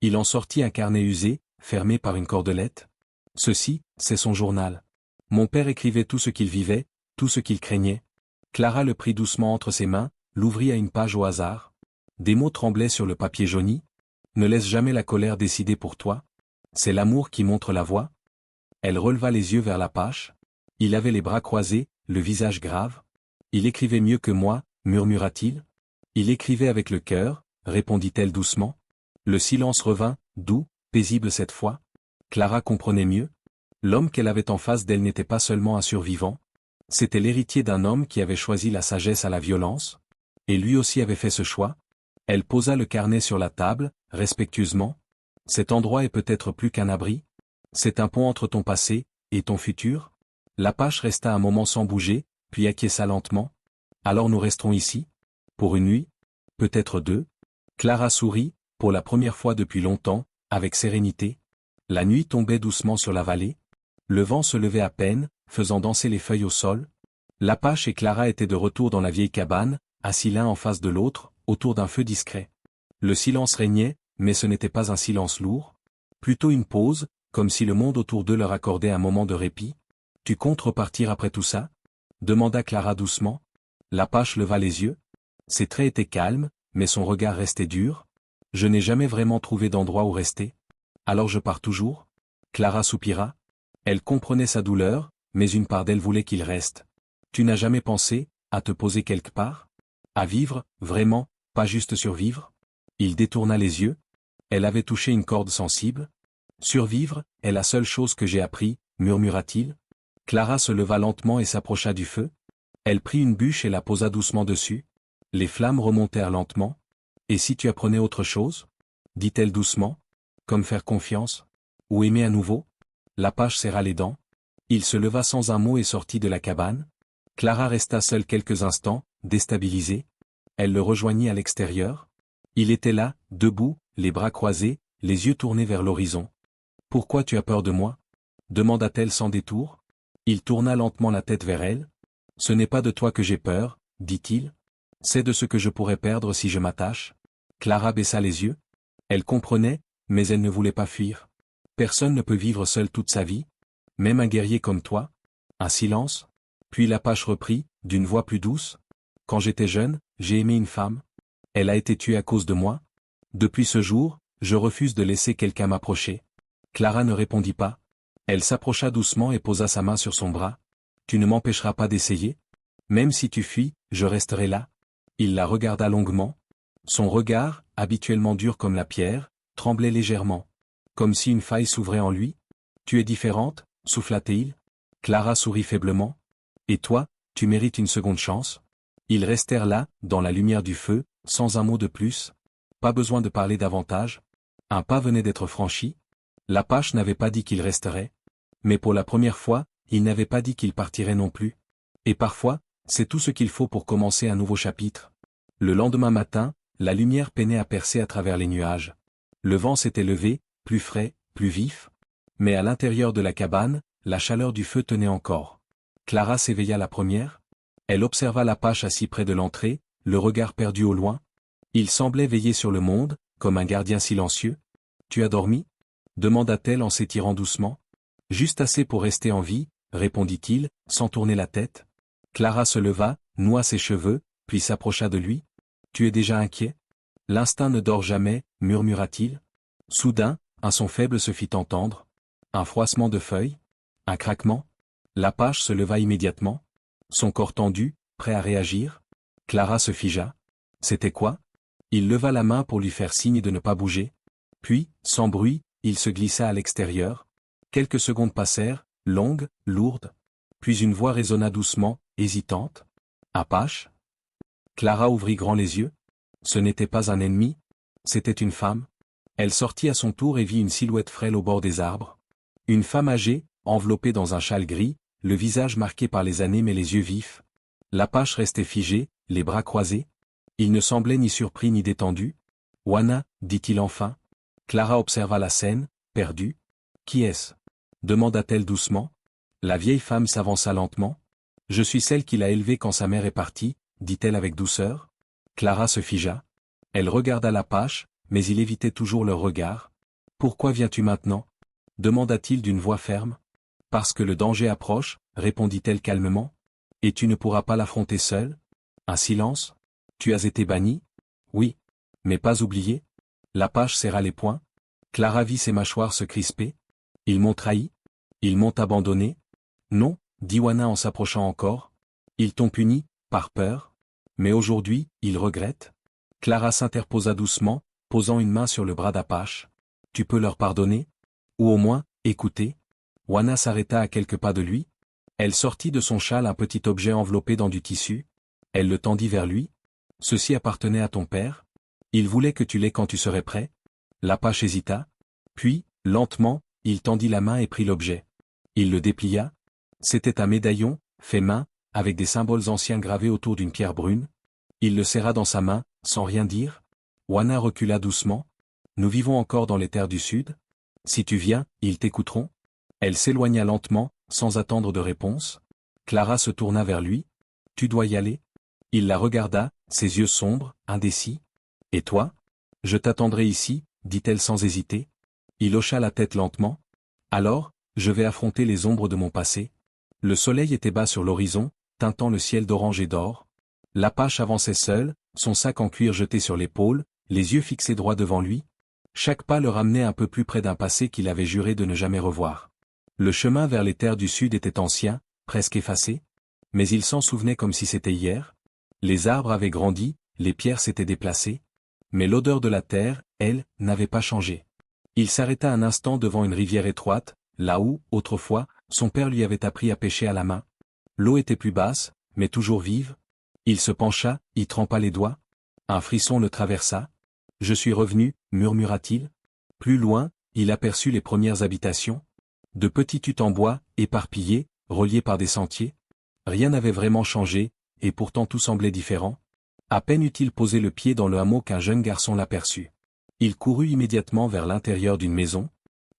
Il en sortit un carnet usé, fermé par une cordelette. « Ceci, c'est son journal. Mon père écrivait tout ce qu'il vivait, tout ce qu'il craignait. » Clara le prit doucement entre ses mains, l'ouvrit à une page au hasard. Des mots tremblaient sur le papier jauni. « Ne laisse jamais la colère décider pour toi. C'est l'amour qui montre la voie. » Elle releva les yeux vers l'apache. Il avait les bras croisés, le visage grave. Il écrivait mieux que moi, murmura-t-il. Il écrivait avec le cœur, répondit-elle doucement. Le silence revint, doux, paisible cette fois. Clara comprenait mieux. L'homme qu'elle avait en face d'elle n'était pas seulement un survivant. C'était l'héritier d'un homme qui avait choisi la sagesse à la violence. Et lui aussi avait fait ce choix. Elle posa le carnet sur la table, respectueusement. Cet endroit est peut-être plus qu'un abri. C'est un pont entre ton passé et ton futur. L'Apache resta un moment sans bouger, puis acquiesça lentement. Alors nous resterons ici? Pour une nuit? Peut-être deux? Clara sourit, pour la première fois depuis longtemps, avec sérénité. La nuit tombait doucement sur la vallée. Le vent se levait à peine, faisant danser les feuilles au sol. L'Apache et Clara étaient de retour dans la vieille cabane, assis l'un en face de l'autre, autour d'un feu discret. Le silence régnait, mais ce n'était pas un silence lourd. Plutôt une pause, comme si le monde autour d'eux leur accordait un moment de répit. « Tu comptes repartir après tout ça ?» demanda Clara doucement. L'Apache leva les yeux. Ses traits étaient calmes, mais son regard restait dur. « Je n'ai jamais vraiment trouvé d'endroit où rester. Alors je pars toujours ?» Clara soupira. Elle comprenait sa douleur, mais une part d'elle voulait qu'il reste. « Tu n'as jamais pensé à te poser quelque part? À vivre, vraiment, pas juste survivre ?» Il détourna les yeux. Elle avait touché une corde sensible. « Survivre est la seule chose que j'ai appris, » murmura-t-il. Clara se leva lentement et s'approcha du feu. Elle prit une bûche et la posa doucement dessus. Les flammes remontèrent lentement. « Et si tu apprenais autre chose ?» dit-elle doucement. « Comme faire confiance? Ou aimer à nouveau ?» L'Apache serra les dents. Il se leva sans un mot et sortit de la cabane. Clara resta seule quelques instants, déstabilisée. Elle le rejoignit à l'extérieur. Il était là, debout, les bras croisés, les yeux tournés vers l'horizon. « Pourquoi tu as peur de moi ?» demanda-t-elle sans détour. Il tourna lentement la tête vers elle. « Ce n'est pas de toi que j'ai peur, » dit-il. « C'est de ce que je pourrais perdre si je m'attache. » Clara baissa les yeux. Elle comprenait, mais elle ne voulait pas fuir. Personne ne peut vivre seul toute sa vie. Même un guerrier comme toi. Un silence. Puis l'Apache reprit, d'une voix plus douce. « Quand j'étais jeune, j'ai aimé une femme. Elle a été tuée à cause de moi. Depuis ce jour, je refuse de laisser quelqu'un m'approcher. » Clara ne répondit pas. Elle s'approcha doucement et posa sa main sur son bras. « Tu ne m'empêcheras pas d'essayer? Même si tu fuis, je resterai là. » Il la regarda longuement. Son regard, habituellement dur comme la pierre, tremblait légèrement. Comme si une faille s'ouvrait en lui. « Tu es différente ?» souffla-t-il. Clara sourit faiblement. « Et toi, tu mérites une seconde chance ?» Ils restèrent là, dans la lumière du feu, sans un mot de plus. Pas besoin de parler davantage. Un pas venait d'être franchi. L'Apache n'avait pas dit qu'il resterait. Mais pour la première fois, il n'avait pas dit qu'il partirait non plus. Et parfois, c'est tout ce qu'il faut pour commencer un nouveau chapitre. Le lendemain matin, la lumière peinait à percer à travers les nuages. Le vent s'était levé, plus frais, plus vif. Mais à l'intérieur de la cabane, la chaleur du feu tenait encore. Clara s'éveilla la première. Elle observa l'Apache assis près de l'entrée, le regard perdu au loin. Il semblait veiller sur le monde, comme un gardien silencieux. « Tu as dormi ?» demanda-t-elle en s'étirant doucement. « Juste assez pour rester en vie, » répondit-il, sans tourner la tête. Clara se leva, noua ses cheveux, puis s'approcha de lui. « Tu es déjà inquiet? L'instinct ne dort jamais, » murmura-t-il. Soudain, un son faible se fit entendre. Un froissement de feuilles. Un craquement. L'Apache se leva immédiatement. Son corps tendu, prêt à réagir. Clara se figea. C'était quoi? Il leva la main pour lui faire signe de ne pas bouger. Puis, sans bruit, il se glissa à l'extérieur. Quelques secondes passèrent, longues, lourdes. Puis une voix résonna doucement, hésitante. « Apache ?» Clara ouvrit grand les yeux. Ce n'était pas un ennemi. C'était une femme. Elle sortit à son tour et vit une silhouette frêle au bord des arbres. Une femme âgée, enveloppée dans un châle gris, le visage marqué par les années mais les yeux vifs. L'Apache restait figé, les bras croisés. Il ne semblait ni surpris ni détendu. « Wana » dit-il enfin. Clara observa la scène, perdue. « Qui est-ce » demanda-t-elle doucement. La vieille femme s'avança lentement. « Je suis celle qui l'a élevé quand sa mère est partie » dit-elle avec douceur. Clara se figea. Elle regarda l'Apache, mais il évitait toujours leur regard. « Pourquoi viens-tu maintenant » demanda-t-il d'une voix ferme. « Parce que le danger approche » répondit-elle calmement. « Et tu ne pourras pas l'affronter seule » Un silence. « Tu as été banni »« Oui. Mais pas oublié » L'Apache serra les poings. Clara vit ses mâchoires se crisper. « Ils m'ont trahi ? Ils m'ont abandonné ?»« Non, dit Wana en s'approchant encore. Ils t'ont puni, par peur? Mais aujourd'hui, ils regrettent? Clara s'interposa doucement, posant une main sur le bras d'Apache. Tu peux leur pardonner? Ou au moins, écouter? Wana s'arrêta à quelques pas de lui. Elle sortit de son châle un petit objet enveloppé dans du tissu. Elle le tendit vers lui. Ceci appartenait à ton père? Il voulait que tu l'aies quand tu serais prêt? L'Apache hésita. Puis, lentement, il tendit la main et prit l'objet. Il le déplia. C'était un médaillon, fait main, avec des symboles anciens gravés autour d'une pierre brune. Il le serra dans sa main, sans rien dire. Wana recula doucement. Nous vivons encore dans les terres du Sud? Si tu viens, ils t'écouteront? Elle s'éloigna lentement, sans attendre de réponse. Clara se tourna vers lui. Tu dois y aller? Il la regarda, ses yeux sombres, indécis. Et toi? Je t'attendrai ici, dit-elle sans hésiter. Il hocha la tête lentement. Alors, je vais affronter les ombres de mon passé. Le soleil était bas sur l'horizon, teintant le ciel d'orange et d'or. L'Apache avançait seul, son sac en cuir jeté sur l'épaule, les yeux fixés droit devant lui. Chaque pas le ramenait un peu plus près d'un passé qu'il avait juré de ne jamais revoir. Le chemin vers les terres du Sud était ancien, presque effacé. Mais il s'en souvenait comme si c'était hier. Les arbres avaient grandi, les pierres s'étaient déplacées. Mais l'odeur de la terre, elle, n'avait pas changé. Il s'arrêta un instant devant une rivière étroite, là où, autrefois, son père lui avait appris à pêcher à la main. L'eau était plus basse, mais toujours vive. Il se pencha, y trempa les doigts. Un frisson le traversa. « Je suis revenu », murmura-t-il. Plus loin, il aperçut les premières habitations. De petits huttes en bois, éparpillés, reliés par des sentiers. Rien n'avait vraiment changé, et pourtant tout semblait différent. À peine eut-il posé le pied dans le hameau qu'un jeune garçon l'aperçut. Il courut immédiatement vers l'intérieur d'une maison.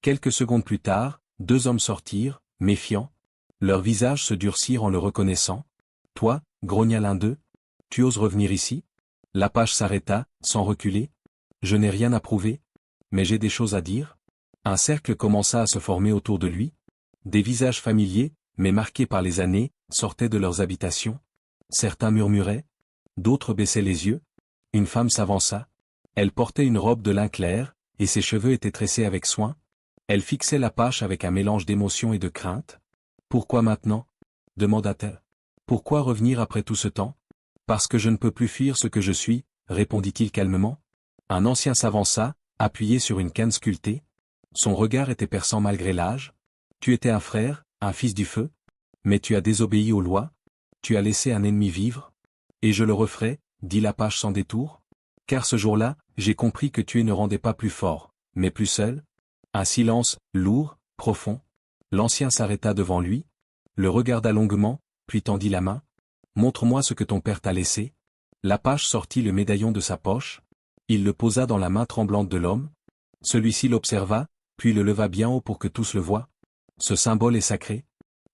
Quelques secondes plus tard, deux hommes sortirent, méfiants. Leurs visages se durcirent en le reconnaissant. « Toi, » grogna l'un d'eux, « tu oses revenir ici ?» L'Apache s'arrêta, sans reculer. « Je n'ai rien à prouver. Mais j'ai des choses à dire. » Un cercle commença à se former autour de lui. Des visages familiers, mais marqués par les années, sortaient de leurs habitations. Certains murmuraient. D'autres baissaient les yeux. Une femme s'avança. Elle portait une robe de lin clair, et ses cheveux étaient tressés avec soin. Elle fixait l'Apache avec un mélange d'émotion et de crainte. « Pourquoi maintenant ?» demanda-t-elle. « Pourquoi revenir après tout ce temps ?»« Parce que je ne peux plus fuir ce que je suis, » répondit-il calmement. Un ancien s'avança, appuyé sur une canne sculptée. Son regard était perçant malgré l'âge. « Tu étais un frère, un fils du feu. Mais tu as désobéi aux lois. Tu as laissé un ennemi vivre. Et je le referai, » dit l'Apache sans détour. « Car ce jour-là, j'ai compris que tuer ne rendait pas plus fort, mais plus seul. » Un silence, lourd, profond. L'ancien s'arrêta devant lui, le regarda longuement, puis tendit la main. « Montre-moi ce que ton père t'a laissé. » L'Apache sortit le médaillon de sa poche. Il le posa dans la main tremblante de l'homme. Celui-ci l'observa, puis le leva bien haut pour que tous le voient. « Ce symbole est sacré.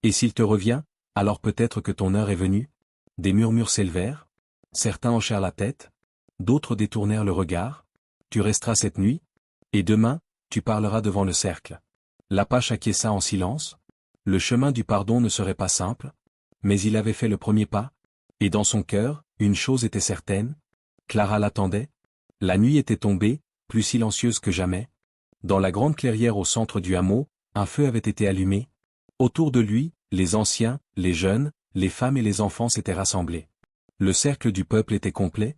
Et s'il te revient, alors peut-être que ton heure est venue. » Des murmures s'élevèrent. Certains hochèrent la tête. D'autres détournèrent le regard. « Tu resteras cette nuit. Et demain, tu parleras devant le cercle. » L'Apache acquiesça en silence. Le chemin du pardon ne serait pas simple. Mais il avait fait le premier pas. Et dans son cœur, une chose était certaine. Clara l'attendait. La nuit était tombée, plus silencieuse que jamais. Dans la grande clairière au centre du hameau, un feu avait été allumé. Autour de lui, les anciens, les jeunes, les femmes et les enfants s'étaient rassemblés. Le cercle du peuple était complet.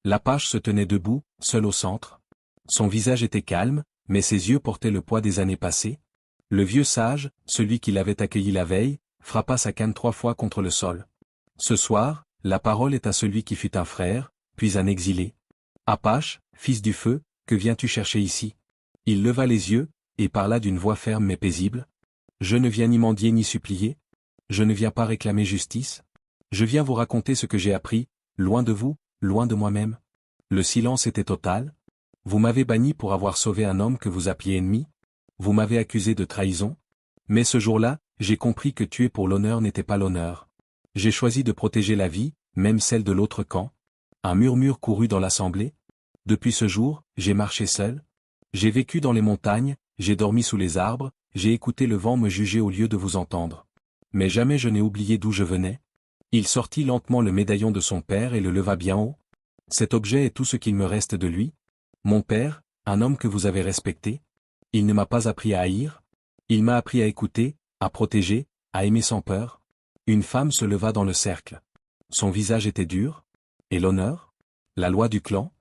L'Apache se tenait debout, seul au centre. Son visage était calme, mais ses yeux portaient le poids des années passées. Le vieux sage, celui qui l'avait accueilli la veille, frappa sa canne 3 fois contre le sol. Ce soir, la parole est à celui qui fut un frère, puis un exilé. Apache, fils du feu, que viens-tu chercher ici? Il leva les yeux, et parla d'une voix ferme mais paisible. Je ne viens ni mendier ni supplier. Je ne viens pas réclamer justice. Je viens vous raconter ce que j'ai appris, loin de vous, loin de moi-même. Le silence était total. Vous m'avez banni pour avoir sauvé un homme que vous appeliez ennemi. Vous m'avez accusé de trahison. Mais ce jour-là, j'ai compris que tuer pour l'honneur n'était pas l'honneur. J'ai choisi de protéger la vie, même celle de l'autre camp. Un murmure courut dans l'assemblée. Depuis ce jour, j'ai marché seul. J'ai vécu dans les montagnes, j'ai dormi sous les arbres, j'ai écouté le vent me juger au lieu de vous entendre. Mais jamais je n'ai oublié d'où je venais. Il sortit lentement le médaillon de son père et le leva bien haut. Cet objet est tout ce qu'il me reste de lui. Mon père, un homme que vous avez respecté. Il ne m'a pas appris à haïr. Il m'a appris à écouter, à protéger, à aimer sans peur. Une femme se leva dans le cercle. Son visage était dur. Et l'honneur? La loi du clan?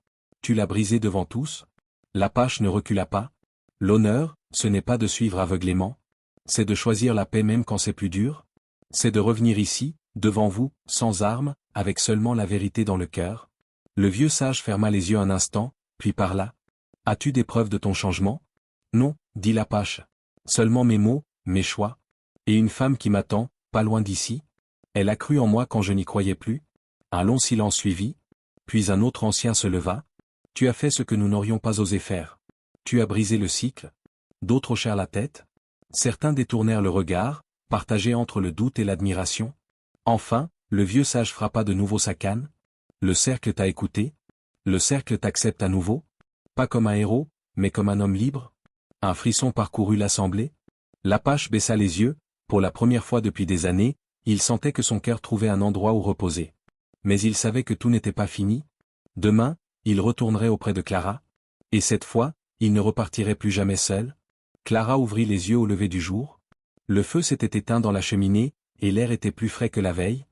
Tu l'as brisée devant tous? L'Apache ne recula pas. L'honneur, ce n'est pas de suivre aveuglément. C'est de choisir la paix même quand c'est plus dur. C'est de revenir ici, devant vous, sans armes, avec seulement la vérité dans le cœur. Le vieux sage ferma les yeux un instant, puis parla. As-tu des preuves de ton changement? Non, dit l'Apache. Seulement mes mots, mes choix. Et une femme qui m'attend, pas loin d'ici. Elle a cru en moi quand je n'y croyais plus. Un long silence suivit. Puis un autre ancien se leva. Tu as fait ce que nous n'aurions pas osé faire. Tu as brisé le cycle. D'autres hochèrent la tête. Certains détournèrent le regard, partagés entre le doute et l'admiration. Enfin, le vieux sage frappa de nouveau sa canne. Le cercle t'a écouté. Le cercle t'accepte à nouveau. Pas comme un héros, mais comme un homme libre. Un frisson parcourut l'assemblée. L'Apache baissa les yeux. Pour la première fois depuis des années, il sentait que son cœur trouvait un endroit où reposer. Mais il savait que tout n'était pas fini. Demain, il retournerait auprès de Clara. Et cette fois, il ne repartirait plus jamais seul. Clara ouvrit les yeux au lever du jour. Le feu s'était éteint dans la cheminée, et l'air était plus frais que la veille.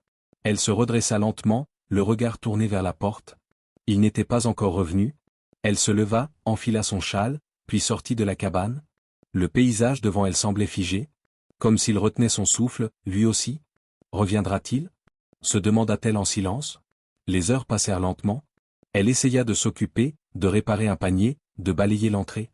Elle se redressa lentement, le regard tourné vers la porte. Il n'était pas encore revenu. Elle se leva, enfila son châle, puis sortit de la cabane. Le paysage devant elle semblait figé. Comme s'il retenait son souffle, lui aussi. Reviendra-t-il? Se demanda-t-elle en silence. Les heures passèrent lentement. Elle essaya de s'occuper, de réparer un panier, de balayer l'entrée.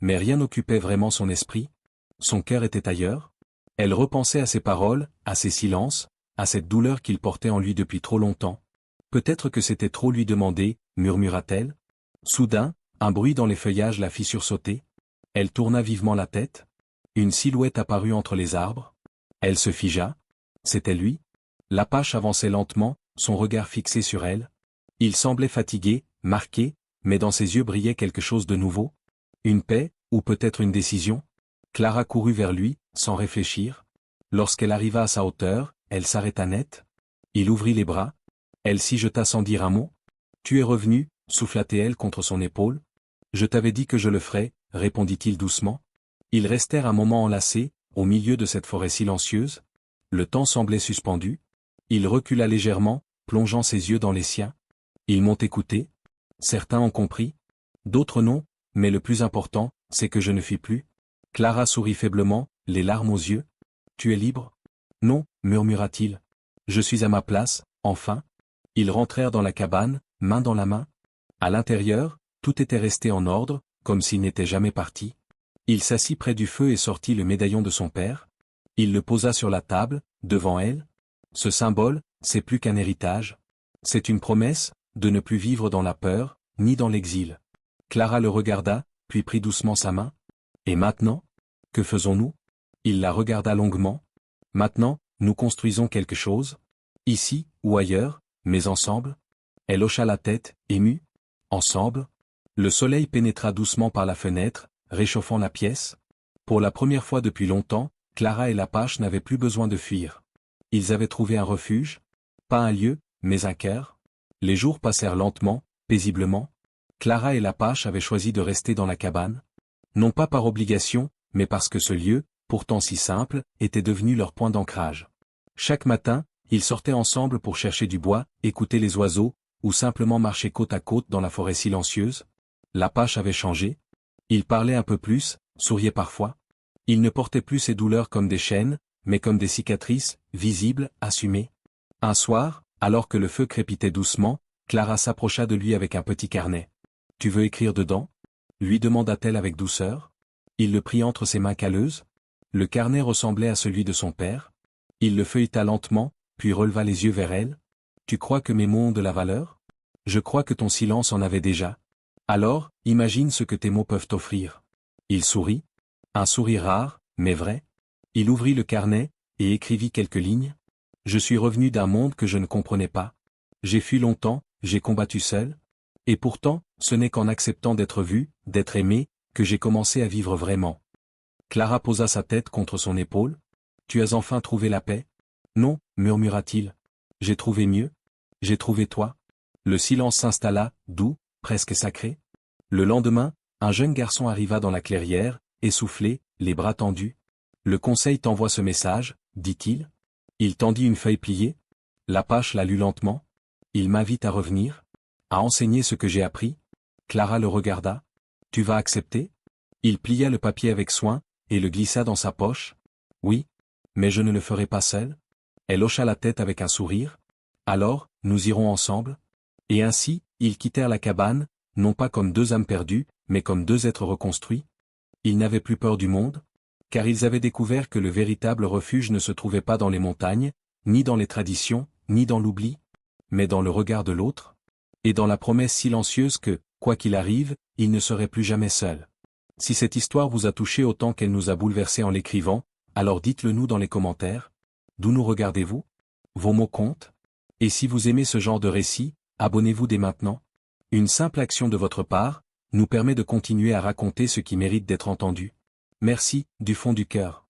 Mais rien n'occupait vraiment son esprit. Son cœur était ailleurs. Elle repensait à ses paroles, à ses silences, à cette douleur qu'il portait en lui depuis trop longtemps. Peut-être que c'était trop lui demander, murmura-t-elle. Soudain, un bruit dans les feuillages la fit sursauter. Elle tourna vivement la tête. Une silhouette apparut entre les arbres. Elle se figea. C'était lui. L'Apache avançait lentement, son regard fixé sur elle. Il semblait fatigué, marqué, mais dans ses yeux brillait quelque chose de nouveau. Une paix, ou peut-être une décision. Clara courut vers lui, sans réfléchir. Lorsqu'elle arriva à sa hauteur, elle s'arrêta net. Il ouvrit les bras. Elle s'y jeta sans dire un mot. Tu es revenu, souffla-t-elle contre son épaule. Je t'avais dit que je le ferais, répondit-il doucement. Ils restèrent un moment enlacés, au milieu de cette forêt silencieuse. Le temps semblait suspendu. Il recula légèrement, plongeant ses yeux dans les siens. Ils m'ont écouté. Certains ont compris. D'autres non, mais le plus important, c'est que je ne fuis plus. Clara sourit faiblement, les larmes aux yeux. Tu es libre? Non, murmura-t-il. Je suis à ma place, enfin. Ils rentrèrent dans la cabane, main dans la main. À l'intérieur, tout était resté en ordre, comme s'il n'était jamais parti. Il s'assit près du feu et sortit le médaillon de son père. Il le posa sur la table, devant elle. Ce symbole, c'est plus qu'un héritage. C'est une promesse, de ne plus vivre dans la peur, ni dans l'exil. Clara le regarda, puis prit doucement sa main. Et maintenant? Que faisons-nous? Il la regarda longuement. Maintenant, nous construisons quelque chose? Ici, ou ailleurs, mais ensemble? Elle hocha la tête, émue. Ensemble? Le soleil pénétra doucement par la fenêtre, réchauffant la pièce. Pour la première fois depuis longtemps, Clara et l'Apache n'avaient plus besoin de fuir. Ils avaient trouvé un refuge. Pas un lieu, mais un cœur. Les jours passèrent lentement, paisiblement. Clara et l'Apache avaient choisi de rester dans la cabane. Non pas par obligation, mais parce que ce lieu, pourtant si simple, était devenu leur point d'ancrage. Chaque matin, ils sortaient ensemble pour chercher du bois, écouter les oiseaux, ou simplement marcher côte à côte dans la forêt silencieuse. L'Apache avait changé. Il parlait un peu plus, souriait parfois. Il ne portait plus ses douleurs comme des chaînes, mais comme des cicatrices, visibles, assumées. Un soir, alors que le feu crépitait doucement, Clara s'approcha de lui avec un petit carnet. « Tu veux écrire dedans ?» lui demanda-t-elle avec douceur. Il le prit entre ses mains calleuses. Le carnet ressemblait à celui de son père. Il le feuilleta lentement, puis releva les yeux vers elle. « Tu crois que mes mots ont de la valeur? Je crois que ton silence en avait déjà. Alors, imagine ce que tes mots peuvent t'offrir. » Il sourit. Un sourire rare, mais vrai. Il ouvrit le carnet, et écrivit quelques lignes. « Je suis revenu d'un monde que je ne comprenais pas. J'ai fui longtemps, j'ai combattu seul. Et pourtant, ce n'est qu'en acceptant d'être vu, d'être aimé, que j'ai commencé à vivre vraiment. » Clara posa sa tête contre son épaule. « Tu as enfin trouvé la paix? » « Non, murmura-t-il. J'ai trouvé mieux. J'ai trouvé toi. » Le silence s'installa, doux, presque sacré. Le lendemain, un jeune garçon arriva dans la clairière, essoufflé, les bras tendus. « Le conseil t'envoie ce message, dit-il. Il tendit une feuille pliée. L'Apache la lut lentement. Il m'invite à revenir, à enseigner ce que j'ai appris. Clara le regarda. Tu vas accepter? Il plia le papier avec soin, et le glissa dans sa poche. Oui. Mais je ne le ferai pas seul. Elle hocha la tête avec un sourire. Alors, nous irons ensemble. Et ainsi, ils quittèrent la cabane, non pas comme deux âmes perdues, mais comme deux êtres reconstruits. Ils n'avaient plus peur du monde, car ils avaient découvert que le véritable refuge ne se trouvait pas dans les montagnes, ni dans les traditions, ni dans l'oubli, mais dans le regard de l'autre, et dans la promesse silencieuse que, quoi qu'il arrive, ils ne seraient plus jamais seuls. Si cette histoire vous a touché autant qu'elle nous a bouleversés en l'écrivant, alors dites-le nous dans les commentaires. D'où nous regardez-vous? Vos mots comptent? Et si vous aimez ce genre de récit, abonnez-vous dès maintenant. Une simple action de votre part nous permet de continuer à raconter ce qui mérite d'être entendu. Merci, du fond du cœur.